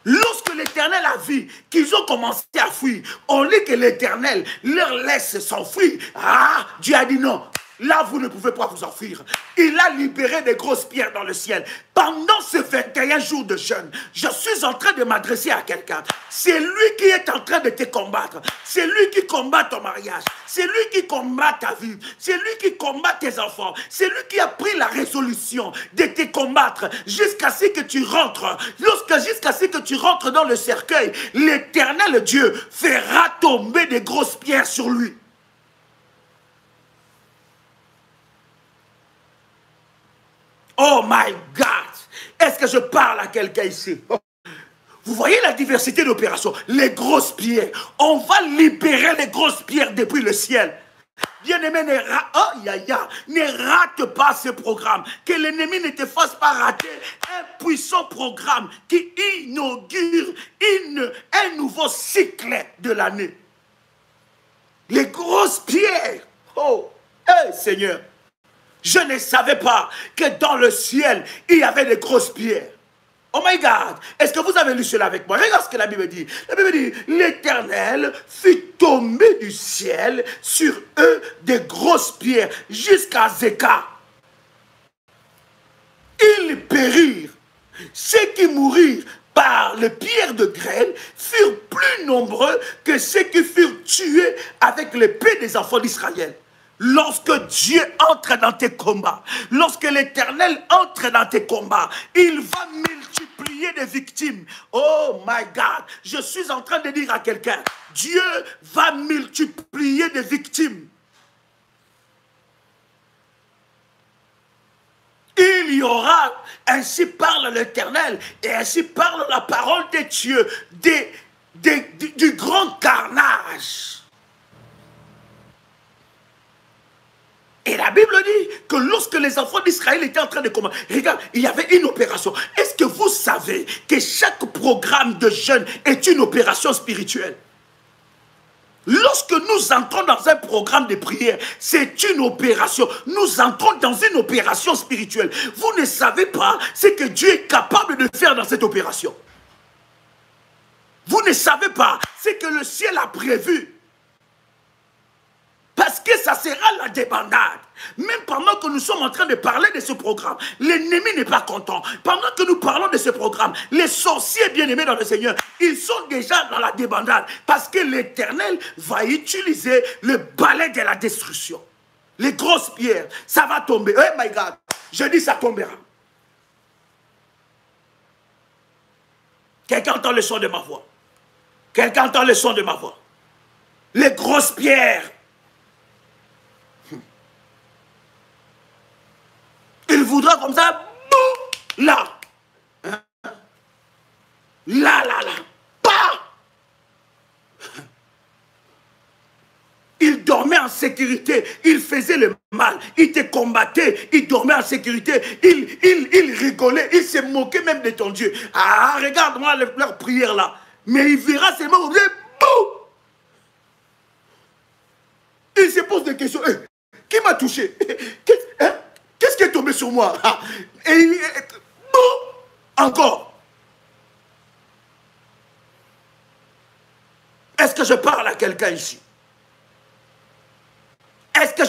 Lorsque l'Éternel a vu qu'ils ont commencé à fuir, on lit que l'Éternel leur laisse s'enfuir. Ah, Dieu a dit non. Là, vous ne pouvez pas vous enfuir. Il a libéré des grosses pierres dans le ciel. Pendant ces 21 jours de jeûne, je suis en train de m'adresser à quelqu'un. C'est lui qui est en train de te combattre. C'est lui qui combat ton mariage. C'est lui qui combat ta vie. C'est lui qui combat tes enfants. C'est lui qui a pris la résolution de te combattre jusqu'à ce que tu rentres. Jusqu'à ce que tu rentres dans le cercueil, l'Éternel Dieu fera tomber des grosses pierres sur lui. Oh my God! Est-ce que je parle à quelqu'un ici? Vous voyez la diversité d'opérations. Les grosses pierres. On va libérer les grosses pierres depuis le ciel. Bien-aimé, ne rate pas ce programme. Que l'ennemi ne te fasse pas rater un puissant programme qui inaugure un nouveau cycle de l'année. Les grosses pierres. Oh, hey, Seigneur. Je ne savais pas que dans le ciel, il y avait des grosses pierres. Oh my God! Est-ce que vous avez lu cela avec moi? Regarde ce que la Bible dit. La Bible dit, l'Éternel fit tomber du ciel sur eux des grosses pierres jusqu'à Zéka. Ils périrent. Ceux qui mourirent par les pierres de grêle furent plus nombreux que ceux qui furent tués avec l'épée des enfants d'Israël. Lorsque Dieu entre dans tes combats, lorsque l'Éternel entre dans tes combats, il va multiplier des victimes. Oh my God, je suis en train de dire à quelqu'un, Dieu va multiplier des victimes. Il y aura, ainsi parle l'Éternel, et ainsi parle la parole de Dieu, du grand carnage. Et la Bible dit que lorsque les enfants d'Israël étaient en train de combattre, regarde, il y avait une opération. Est-ce que vous savez que chaque programme de jeûne est une opération spirituelle? Lorsque nous entrons dans un programme de prière, c'est une opération. Nous entrons dans une opération spirituelle. Vous ne savez pas ce que Dieu est capable de faire dans cette opération. Vous ne savez pas ce que le ciel a prévu. Parce que ça sera la débandade. Même pendant que nous sommes en train de parler de ce programme, l'ennemi n'est pas content. Pendant que nous parlons de ce programme, les sorciers bien-aimés dans le Seigneur, ils sont déjà dans la débandade. Parce que l'Éternel va utiliser le balai de la destruction. Les grosses pierres, ça va tomber. Oh my God, je dis ça tombera. Quelqu'un entend le son de ma voix. Quelqu'un entend le son de ma voix. Les grosses pierres. Il voudra comme ça, boum, là. Hein? Là, pas. Il dormait en sécurité, il faisait le mal, il te combattait, il dormait en sécurité, il rigolait, il se moquait même de ton Dieu. Ah, regarde-moi leur prière là. Mais il verra seulement, boum. Il se pose des questions. Qui m'a touché? Qu'est-ce qui est tombé sur moi? Et encore. Est-ce que je parle à quelqu'un ici?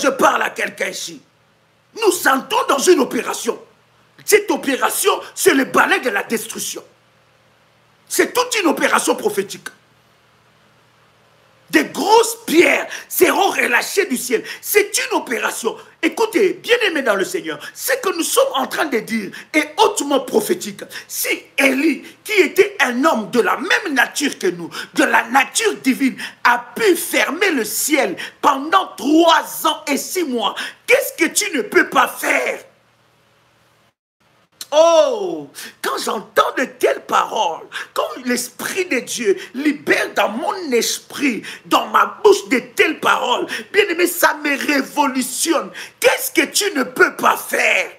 je parle à quelqu'un ici, nous entrons dans une opération. Cette opération, c'est le balai de la destruction. C'est toute une opération prophétique. Des grosses pierres seront relâchées du ciel. C'est une opération. Écoutez, bien-aimés dans le Seigneur, ce que nous sommes en train de dire est hautement prophétique. Si Élie, qui était un homme de la même nature que nous, de la nature divine, a pu fermer le ciel pendant 3 ans et 6 mois, qu'est-ce que tu ne peux pas faire? Oh, quand j'entends de telles paroles, quand l'Esprit de Dieu libère dans mon esprit, dans ma bouche de telles paroles, bien aimé, ça me révolutionne. Qu'est-ce que tu ne peux pas faire?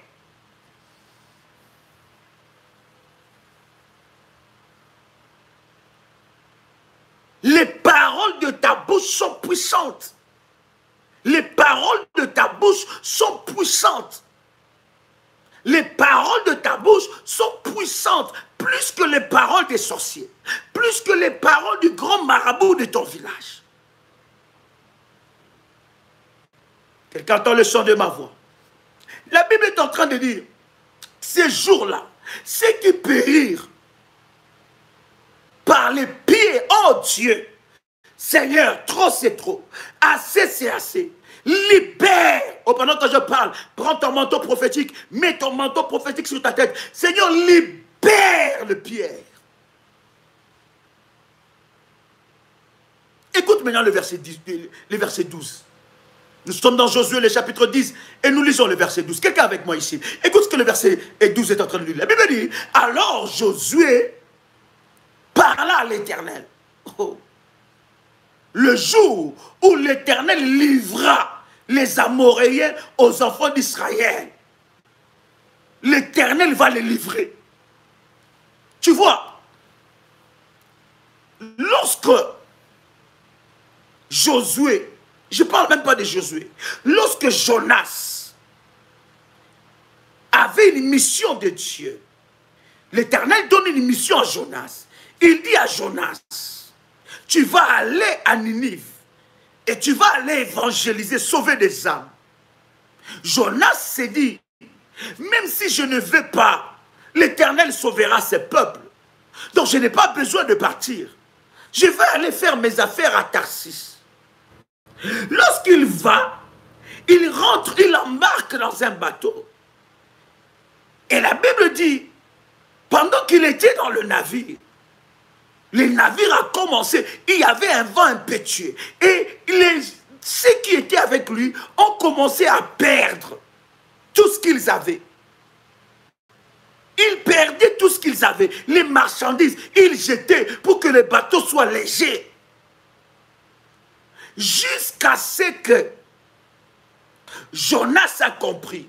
Les paroles de ta bouche sont puissantes. Les paroles de ta bouche sont puissantes. Les paroles de ta bouche sont puissantes, plus que les paroles des sorciers, plus que les paroles du grand marabout de ton village. Quelqu'un entend le son de ma voix. La Bible est en train de dire, ces jours-là, ceux qui périrent par les pieds, oh Dieu, Seigneur, trop c'est trop, assez c'est assez. Libère. Oh, pendant que je parle, prends ton manteau prophétique, mets ton manteau prophétique sur ta tête. Seigneur, libère le Pierre. Écoute maintenant le verset 12. Nous sommes dans Josué, le chapitre 10, et nous lisons le verset 12. Quelqu'un avec moi ici. Écoute ce que le verset 12 est en train de dire. La Bible dit, alors Josué parla à l'Éternel. Oh. Le jour où l'Éternel livra les Amoréens aux enfants d'Israël, l'Éternel va les livrer. Tu vois, lorsque Josué, je ne parle même pas de Josué, lorsque Jonas avait une mission de Dieu, l'Éternel donne une mission à Jonas. Il dit à Jonas, tu vas aller à Ninive et tu vas aller évangéliser, sauver des âmes. Jonas s'est dit, même si je ne veux pas, l'Éternel sauvera ses peuples. Donc je n'ai pas besoin de partir. Je vais aller faire mes affaires à Tarsis. Lorsqu'il va, il rentre, il embarque dans un bateau. Et la Bible dit, pendant qu'il était dans le navire a commencé, il y avait un vent impétueux. Et ceux qui étaient avec lui ont commencé à perdre tout ce qu'ils avaient. Ils perdaient tout ce qu'ils avaient. Les marchandises, ils jetaient pour que le bateau soit léger. Jusqu'à ce que Jonas a compris.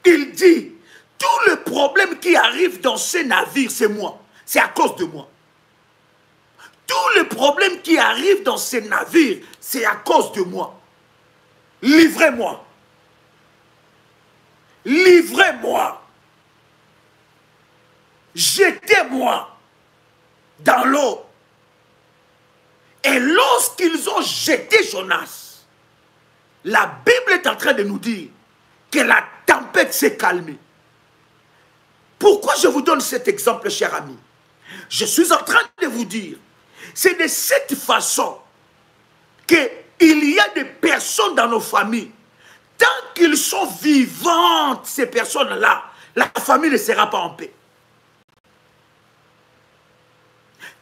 Il dit, tout le problème qui arrive dans ce navire, c'est moi. C'est à cause de moi. Tout le problème qui arrive dans ces navires, c'est à cause de moi. Livrez-moi. Livrez-moi. Jetez-moi dans l'eau. Et lorsqu'ils ont jeté Jonas, la Bible est en train de nous dire que la tempête s'est calmée. Pourquoi je vous donne cet exemple, cher ami? Je suis en train de vous dire, c'est de cette façon qu'il y a des personnes dans nos familles. Tant qu'ils sont vivantes, ces personnes-là, la famille ne sera pas en paix.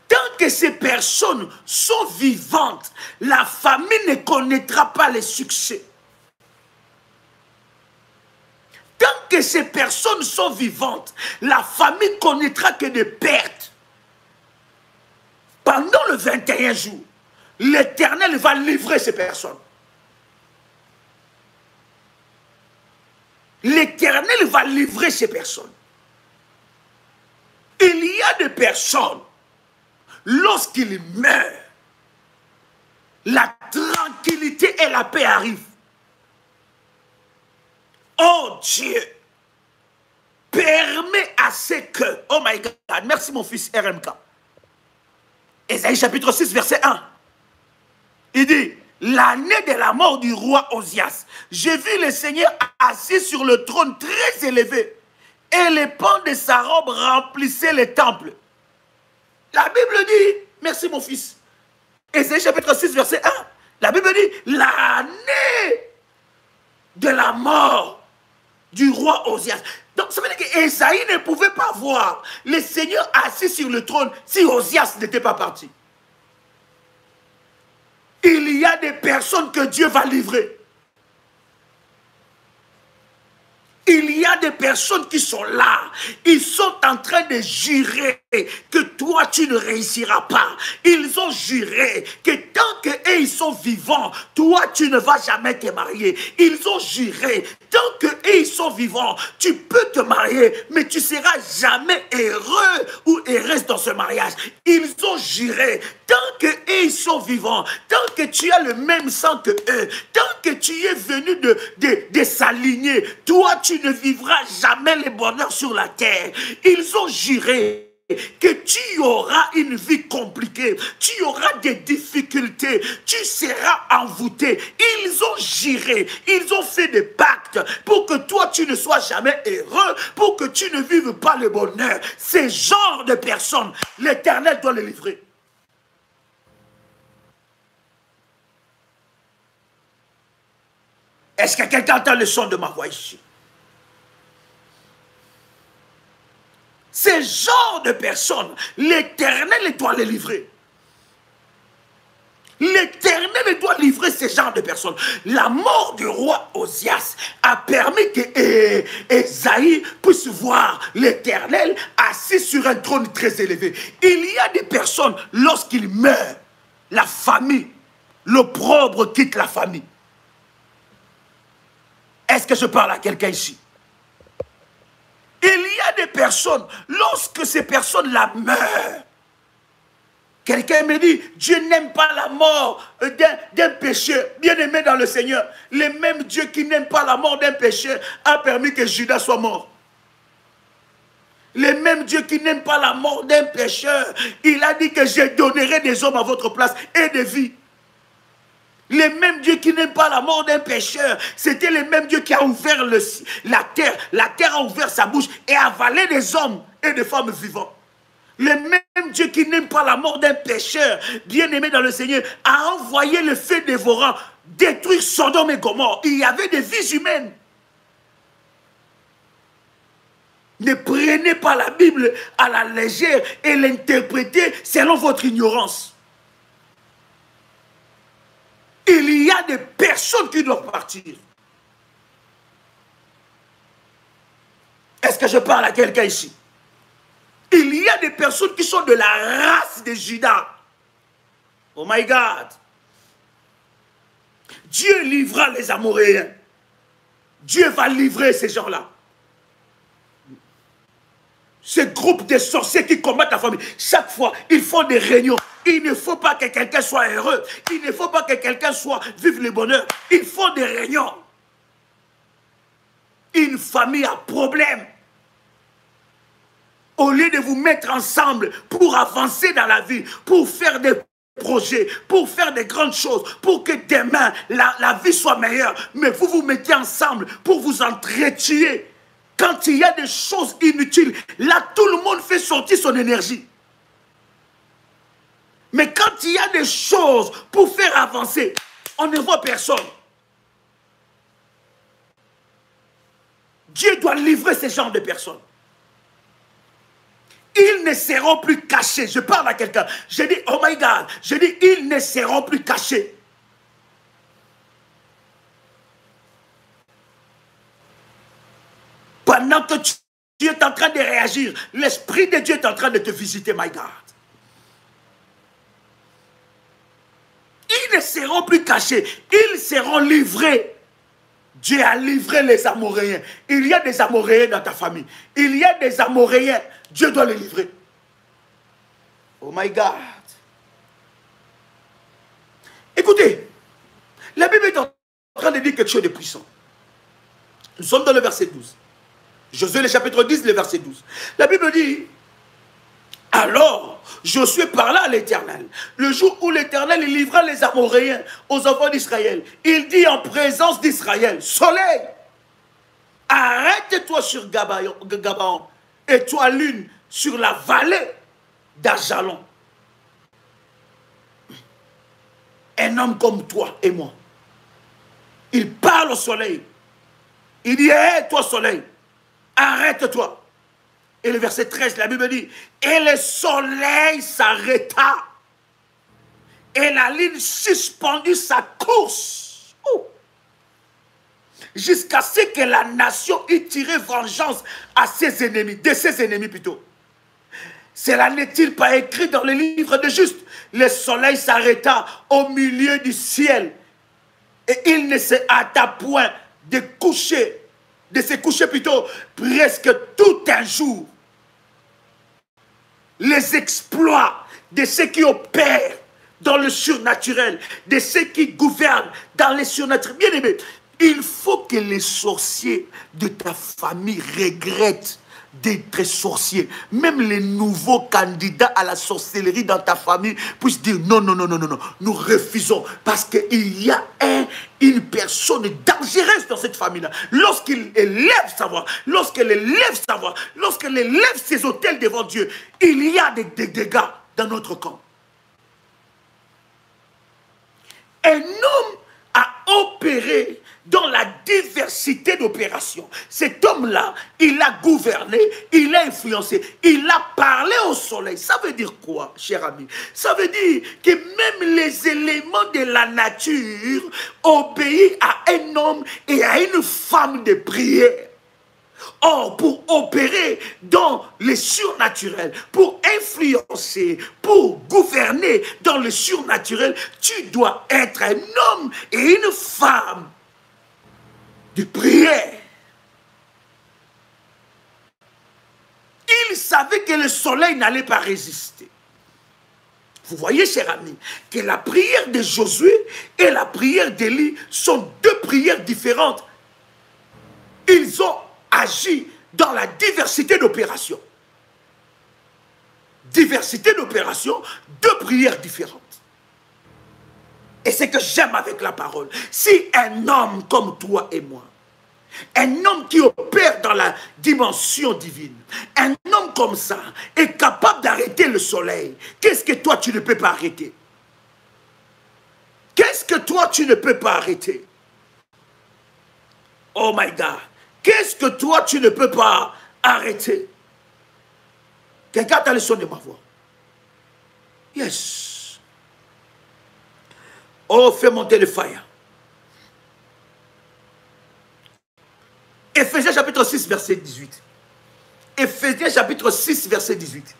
Tant que ces personnes sont vivantes, la famille ne connaîtra pas le succès. Tant que ces personnes sont vivantes, la famille connaîtra que des pertes. Pendant le 21 jours, l'Éternel va livrer ces personnes. L'Éternel va livrer ces personnes. Il y a des personnes, lorsqu'ils meurent, la tranquillité et la paix arrivent. Oh Dieu, permet à ce que, oh my God, merci mon fils RMK. Ésaïe chapitre 6, verset 1. Il dit, l'année de la mort du roi Osias, j'ai vu le Seigneur assis sur le trône très élevé, et les pans de sa robe remplissaient le temple. La Bible dit, merci mon fils, Ésaïe chapitre 6, verset 1, la Bible dit, l'année de la mort du roi Osias. Donc ça veut dire qu'Ésaïe ne pouvait pas voir le Seigneur assis sur le trône si Osias n'était pas parti. Il y a des personnes que Dieu va livrer. Il y a des personnes qui sont là. Ils sont en train de jurer que toi, tu ne réussiras pas. Ils ont juré que tant qu'eux, ils sont vivants, toi, tu ne vas jamais te marier. Ils ont juré, tant qu'eux, ils sont vivants, tu peux te marier, mais tu ne seras jamais heureux ou heureuse dans ce mariage. Ils ont juré, tant qu'eux, ils sont vivants, tant que tu as le même sang que eux, tant que tu es venu de s'aligner, toi, tu ne vivras jamais le bonheur sur la terre. Ils ont juré que tu auras une vie compliquée, tu auras des difficultés, tu seras envoûté. Ils ont juré, ils ont fait des pactes pour que toi tu ne sois jamais heureux, pour que tu ne vives pas le bonheur. Ces genres de personnes, l'Éternel doit les livrer. Est-ce que quelqu'un entend le son de ma voix ici? Ces genres de personnes, l'Éternel doit les livrer. L'Éternel doit livrer ces genres de personnes. La mort du roi Osias a permis que Ésaïe puisse voir l'Éternel assis sur un trône très élevé. Il y a des personnes, lorsqu'ils meurent, la famille, l'opprobre quitte la famille. Est-ce que je parle à quelqu'un ici? Il y a des personnes, lorsque ces personnes-là meurent, quelqu'un me dit, Dieu n'aime pas la mort d'un pécheur, bien-aimé dans le Seigneur. Le même Dieu qui n'aime pas la mort d'un pécheur a permis que Judas soit mort. Le même Dieu qui n'aime pas la mort d'un pécheur, il a dit que je donnerai des hommes à votre place et des vies. Le même Dieu qui n'aime pas la mort d'un pécheur, c'était le même Dieu qui a ouvert la terre. La terre a ouvert sa bouche et a avalé des hommes et des femmes vivants. Le même Dieu qui n'aime pas la mort d'un pécheur, bien-aimé dans le Seigneur, a envoyé le feu dévorant, détruire Sodome et Gomorrhe. Il y avait des vies humaines. Ne prenez pas la Bible à la légère et l'interprétez selon votre ignorance. Il y a des personnes qui doivent partir. Est-ce que je parle à quelqu'un ici? Il y a des personnes qui sont de la race de Judas. Oh my God. Dieu livrera les Amoréens. Dieu va livrer ces gens-là. Ce groupe de sorciers qui combattent la famille. Chaque fois, ils font des réunions. Il ne faut pas que quelqu'un soit heureux. Il ne faut pas que quelqu'un vive le bonheur. Ils font des réunions. Une famille a problème. Au lieu de vous mettre ensemble pour avancer dans la vie, pour faire des projets, pour faire des grandes choses, pour que demain, la vie soit meilleure, mais vous vous mettez ensemble pour vous entretuer. Quand il y a des choses inutiles, là, tout le monde fait sortir son énergie. Mais quand il y a des choses pour faire avancer, on ne voit personne. Dieu doit livrer ce genre de personnes. Ils ne seront plus cachés. Je parle à quelqu'un. Je dis, oh my God. Je dis, ils ne seront plus cachés. Pendant que tu es en train de réagir, l'Esprit de Dieu est en train de te visiter, my God. Ils ne seront plus cachés. Ils seront livrés. Dieu a livré les Amoréens. Il y a des Amoréens dans ta famille. Il y a des Amoréens. Dieu doit les livrer. Oh my God. Écoutez, la Bible est en train de dire quelque chose de puissant. Nous sommes dans le verset 12. Josué, le chapitre 10, le verset 12. La Bible dit, Alors, Josué parla à l'Éternel. Le jour où l'Éternel livra les Amoréens aux enfants d'Israël, il dit en présence d'Israël, soleil, arrête-toi sur Gabaon, et toi lune sur la vallée d'Ajalon. Un homme comme toi et moi, il parle au soleil. Il dit, hé, toi soleil, arrête-toi. Et le verset 13, la Bible dit, et le soleil s'arrêta, et la lune suspendit sa course, jusqu'à ce que la nation ait tiré vengeance à ses ennemis, de ses ennemis plutôt. Cela n'est-il pas écrit dans le livre de Juste? Le soleil s'arrêta au milieu du ciel, et il ne se hâta point de se coucher plutôt, presque tout un jour. Les exploits de ceux qui opèrent dans le surnaturel, de ceux qui gouvernent dans les surnaturels. Bien aimé, il faut que les sorciers de ta famille regrettent d'être sorciers. Même les nouveaux candidats à la sorcellerie dans ta famille puissent dire non, non, non, non, non, non, nous refusons, parce qu'il y a une personne dangereuse dans cette famille-là. Lorsqu'il élève sa voix, lorsqu'elle élève sa voix, lorsqu'elle élève ses autels devant Dieu, il y a des dégâts dans notre camp. Un homme a opéré dans la diversité d'opérations. Cet homme-là, il a gouverné, il a influencé, il a parlé au soleil. Ça veut dire quoi, cher ami? Ça veut dire que même les éléments de la nature obéissent à un homme et à une femme de prière. Or, pour opérer dans le surnaturel, pour influencer, pour gouverner dans le surnaturel, tu dois être un homme et une femme de prière. Il savait que le soleil n'allait pas résister. Vous voyez, cher ami, que la prière de Josué et la prière d'Élie sont deux prières différentes. Ils ont agi dans la diversité d'opérations. Diversité d'opérations, deux prières différentes. Et c'est que j'aime avec la parole. Si un homme comme toi et moi, un homme qui opère dans la dimension divine, un homme comme ça est capable d'arrêter le soleil, qu'est-ce que toi tu ne peux pas arrêter? Qu'est-ce que toi tu ne peux pas arrêter? Oh my God! Qu'est-ce que toi tu ne peux pas arrêter? Quelqu'un a le son de ma voix? Yes. Oh, fais monter le fire. Éphésiens chapitre 6, verset 18. Éphésiens chapitre 6, verset 18.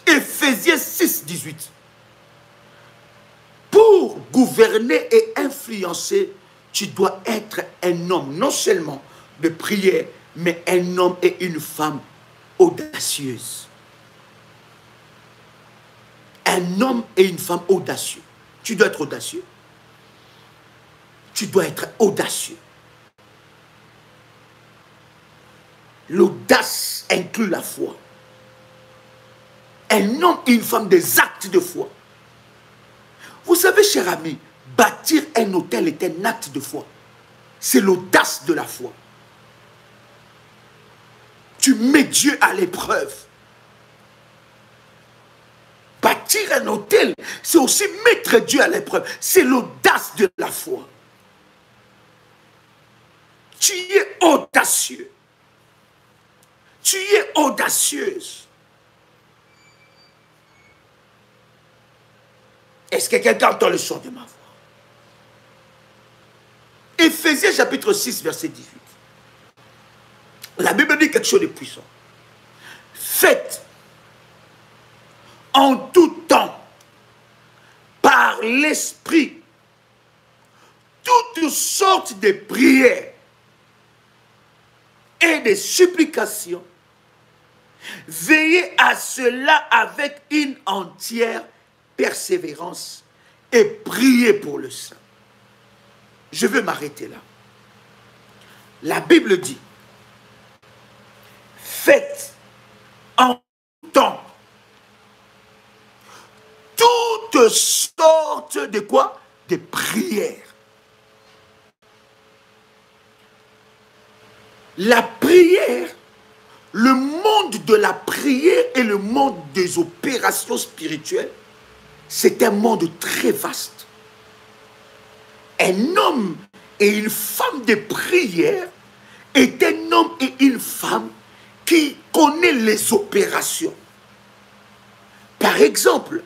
Éphésiens 6, 18. Pour gouverner et influencer, tu dois être un homme, non seulement de prière, mais un homme et une femme audacieuse. Un homme et une femme audacieux. Tu dois être audacieux. Tu dois être audacieux. L'audace inclut la foi. Un homme et une femme des actes de foi. Vous savez, cher ami, bâtir un hôtel est un acte de foi. C'est l'audace de la foi. Tu mets Dieu à l'épreuve. Bâtir un hôtel, c'est aussi mettre Dieu à l'épreuve. C'est l'audace de la foi. Tu es audacieux. Tu es audacieuse. Est-ce que quelqu'un entend le son de ma voix? Éphésiens chapitre 6, verset 18. La Bible dit quelque chose de puissant. Faites en tout temps, par l'Esprit, toutes sortes de prières et de supplications. Veillez à cela avec une entière persévérance et priez pour le saint. Je veux m'arrêter là. La Bible dit, faites toutes sortes de quoi? De prières. La prière, le monde de la prière et le monde des opérations spirituelles, c'est un monde très vaste. Un homme et une femme de prière est un homme et une femme qui connaît les opérations. Par exemple,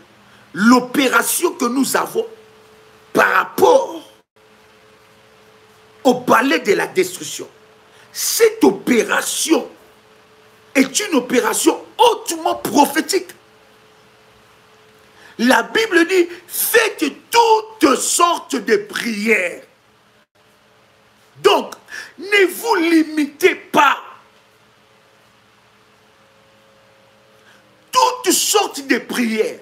l'opération que nous avons par rapport au balai de la destruction. Cette opération est une opération hautement prophétique. La Bible dit, faites toutes sortes de prières. Donc, ne vous limitez pas. Toutes sortes de prières.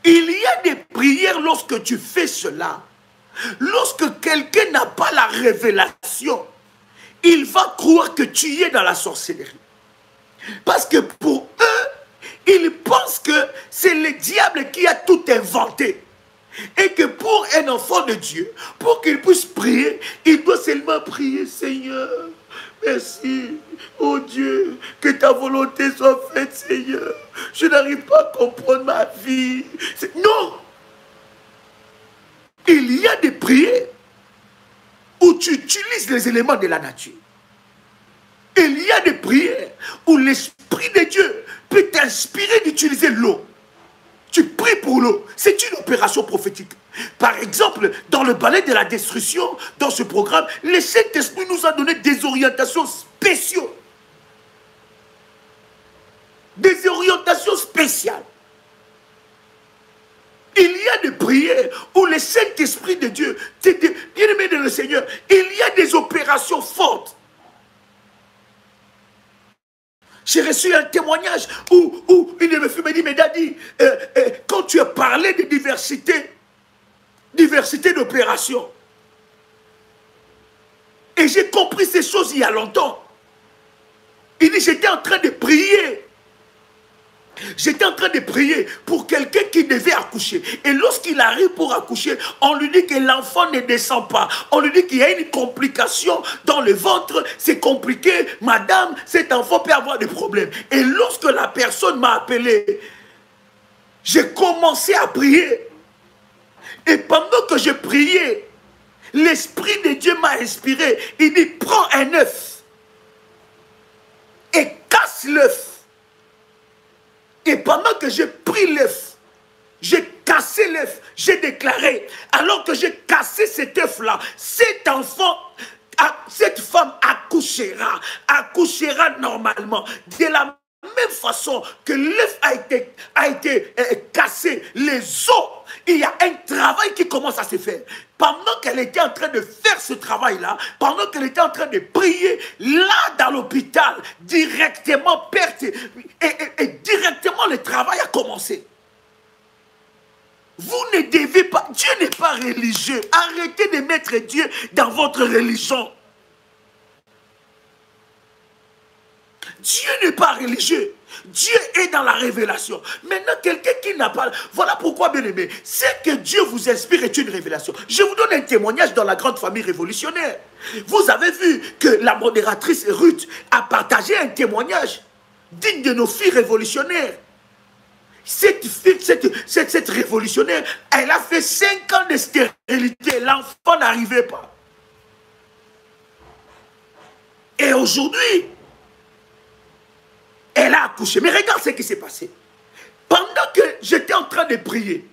Il y a des prières lorsque tu fais cela. Lorsque quelqu'un n'a pas la révélation, il va croire que tu es dans la sorcellerie. Parce que pour eux, ils pensent que c'est le diable qui a tout inventé. Et que pour un enfant de Dieu, pour qu'il puisse prier, il doit seulement prier, Seigneur, merci, oh Dieu, que ta volonté soit faite, Seigneur. Je n'arrive pas à comprendre ma vie. Non! Il y a des prières où tu utilises les éléments de la nature. Il y a des prières où l'Esprit de Dieu peut t'inspirer d'utiliser l'eau. Tu pries pour l'eau. C'est une opération prophétique. Par exemple, dans le balai de la destruction, dans ce programme, le Saint-Esprit nous a donné des orientations spéciales. Des orientations spéciales. Il y a des prières où le Saint-Esprit de Dieu, bien-aimé de le Seigneur, il y a des opérations fortes. J'ai reçu un témoignage où une de mes filles me dit, mais Daddy, quand tu as parlé de diversité d'opérations, et j'ai compris ces choses il y a longtemps. Il dit, j'étais en train de prier. J'étais en train de prier pour quelqu'un qui devait accoucher. Et lorsqu'il arrive pour accoucher, on lui dit que l'enfant ne descend pas. On lui dit qu'il y a une complication dans le ventre. C'est compliqué. Madame, cet enfant peut avoir des problèmes. Et lorsque la personne m'a appelé, j'ai commencé à prier. Et pendant que je priais, l'Esprit de Dieu m'a inspiré. Il dit, prends un œuf et casse l'œuf. Et pendant que j'ai pris l'œuf, j'ai cassé l'œuf, j'ai déclaré, alors que j'ai cassé cet œuf-là, cet enfant, cette femme accouchera normalement. De la même façon que l'œuf a été cassé, les os, il y a un travail qui commence à se faire. Pendant qu'elle était en train de faire ce travail-là, pendant qu'elle était en train de prier, là dans l'hôpital, directement, et directement le travail a commencé. Vous ne devez pas, Dieu n'est pas religieux. Arrêtez de mettre Dieu dans votre religion. Dieu n'est pas religieux. Dieu est dans la révélation. Maintenant, quelqu'un qui n'a pas... Voilà pourquoi, bien aimé, c'est que Dieu vous inspire est une révélation. Je vous donne un témoignage dans la grande famille révolutionnaire. Vous avez vu que la modératrice Ruth a partagé un témoignage digne de nos filles révolutionnaires. Cette révolutionnaire, elle a fait 5 ans de stérilité. L'enfant n'arrivait pas. Et aujourd'hui, elle a accouché. Mais regarde ce qui s'est passé. Pendant que j'étais en train de prier,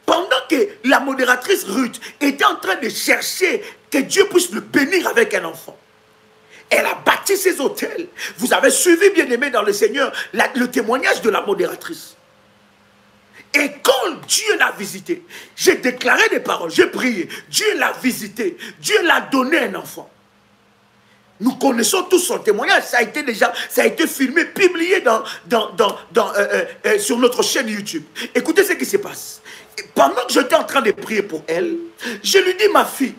pendant que la modératrice Ruth était en train de chercher que Dieu puisse le bénir avec un enfant, elle a bâti ses hôtels. Vous avez suivi, bien aimé dans le Seigneur, le témoignage de la modératrice. Et quand Dieu l'a visité, j'ai déclaré des paroles, j'ai prié. Dieu l'a visité, Dieu l'a donné un enfant. Nous connaissons tous son témoignage. Ça a été filmé, publié sur notre chaîne YouTube. Écoutez ce qui se passe. Et pendant que j'étais en train de prier pour elle, je lui dis, ma fille,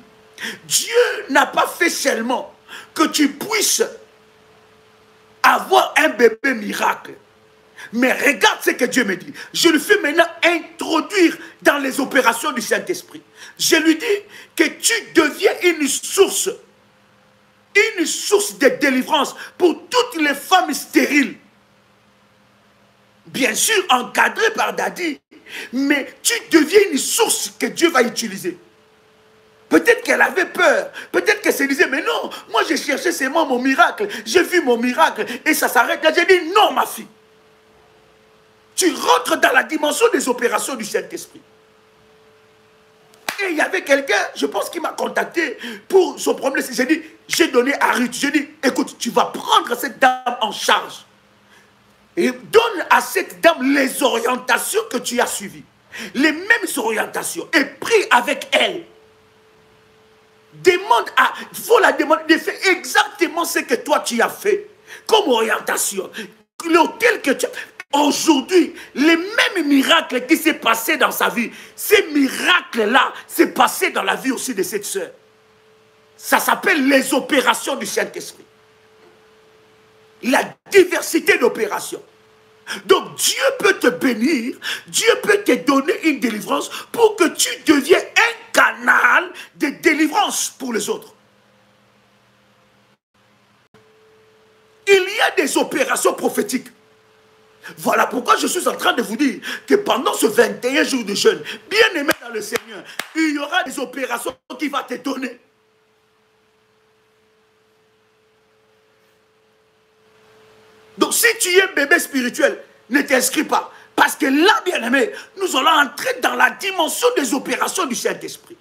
Dieu n'a pas fait seulement que tu puisses avoir un bébé miracle. Mais regarde ce que Dieu me dit. Je le fais maintenant introduire dans les opérations du Saint-Esprit. Je lui dis que tu deviens une source de délivrance pour toutes les femmes stériles. Bien sûr, encadrées par Daddy, mais tu deviens une source que Dieu va utiliser. Peut-être qu'elle avait peur, peut-être qu'elle se disait, mais non, moi j'ai cherché seulement mon miracle, j'ai vu mon miracle, et ça s'arrête là. J'ai dit, non ma fille. Tu rentres dans la dimension des opérations du Saint-Esprit. Et il y avait quelqu'un, je pense, qui m'a contacté pour son problème. J'ai dit, j'ai donné à Ruth, j'ai dit, écoute, tu vas prendre cette dame en charge. Et donne à cette dame les orientations que tu as suivies. Les mêmes orientations. Et prie avec elle. Faut la demander de faire exactement ce que toi tu as fait. Comme orientation. L'hôtel que tu as. Aujourd'hui, les mêmes miracles qui s'est passé dans sa vie, ces miracles-là s'est passé dans la vie aussi de cette sœur. Ça s'appelle les opérations du Saint-Esprit. La diversité d'opérations. Donc Dieu peut te bénir, Dieu peut te donner une délivrance pour que tu deviennes un canal de délivrance pour les autres. Il y a des opérations prophétiques. Voilà pourquoi je suis en train de vous dire que pendant ce 21 jours de jeûne, bien aimé dans le Seigneur, il y aura des opérations qui vont te donner. Donc si tu es bébé spirituel, ne t'inscris pas. Parce que là, bien aimé, nous allons entrer dans la dimension des opérations du Saint-Esprit.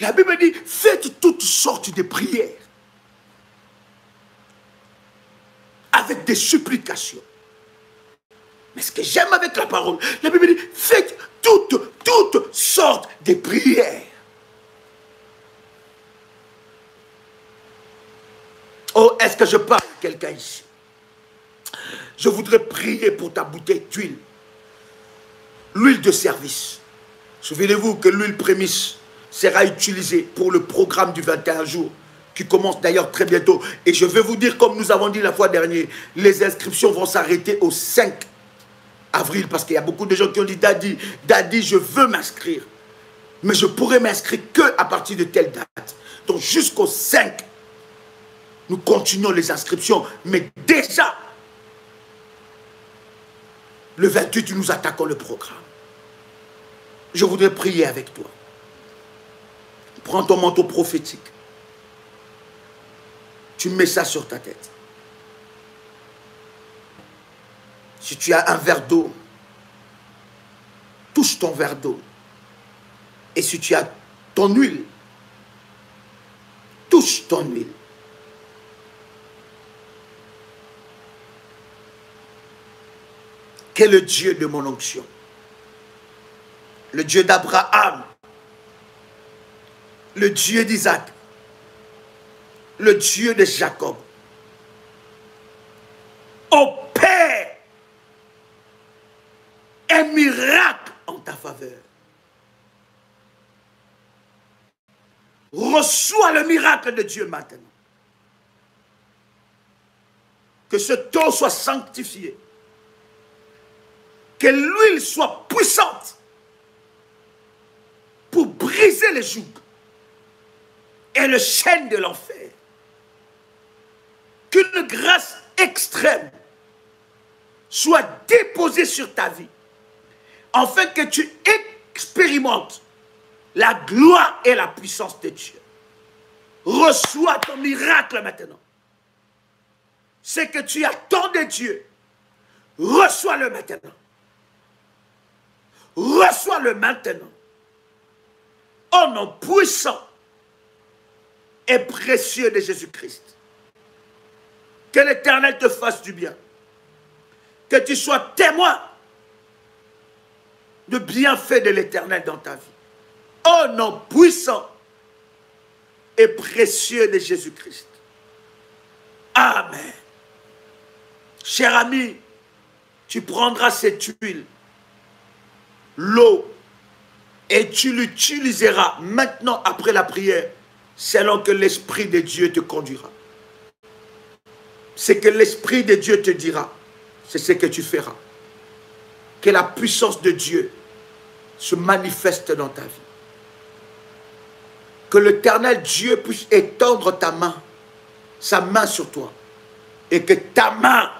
La Bible dit, faites toutes sortes de prières. Avec des supplications. Mais ce que j'aime avec la parole, la Bible dit, faites toutes sortes de prières. Oh, est-ce que je parle à quelqu'un ici? Je voudrais prier pour ta bouteille d'huile. L'huile de service. Souvenez-vous que l'huile prémisse sera utilisée pour le programme du 21 jours, qui commence d'ailleurs très bientôt. Et je vais vous dire, comme nous avons dit la fois dernière, les inscriptions vont s'arrêter au 5 avril, parce qu'il y a beaucoup de gens qui ont dit, Daddy, je veux m'inscrire. Mais je pourrais m'inscrire qu'à partir de telle date. Donc jusqu'au 5, nous continuons les inscriptions. Mais déjà, le 28, nous attaquons le programme. Je voudrais prier avec toi. Prends ton manteau prophétique. Tu mets ça sur ta tête. Si tu as un verre d'eau, touche ton verre d'eau. Et si tu as ton huile, touche ton huile. Qu'est le Dieu de mon onction? Le Dieu d'Abraham, le Dieu d'Isaac, le Dieu de Jacob, opère un miracle en ta faveur. Reçois le miracle de Dieu maintenant. Que ce eau soit sanctifié. Que l'huile soit puissante pour briser les jougs et le chêne de l'enfer. Qu'une grâce extrême soit déposée sur ta vie, afin que tu expérimentes la gloire et la puissance de Dieu. Reçois ton miracle maintenant. Ce que tu attends de Dieu, reçois-le maintenant. Reçois-le maintenant. Au nom puissant et précieux de Jésus-Christ. Que l'Éternel te fasse du bien. Que tu sois témoin de bienfaits de l'Éternel dans ta vie. Au nom puissant et précieux de Jésus-Christ. Amen. Cher ami, tu prendras cette huile, l'eau, et tu l'utiliseras maintenant après la prière, selon que l'Esprit de Dieu te conduira. Ce que l'Esprit de Dieu te dira, c'est ce que tu feras. Que la puissance de Dieu se manifeste dans ta vie. Que l'Éternel Dieu puisse étendre ta main, sa main sur toi, et que ta main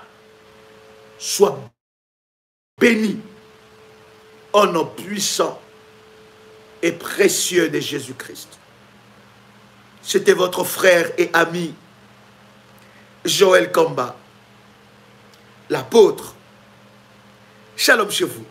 soit bénie au nom puissant et précieux de Jésus-Christ. C'était votre frère et ami Joël Kamba, l'apôtre. Shalom chez vous.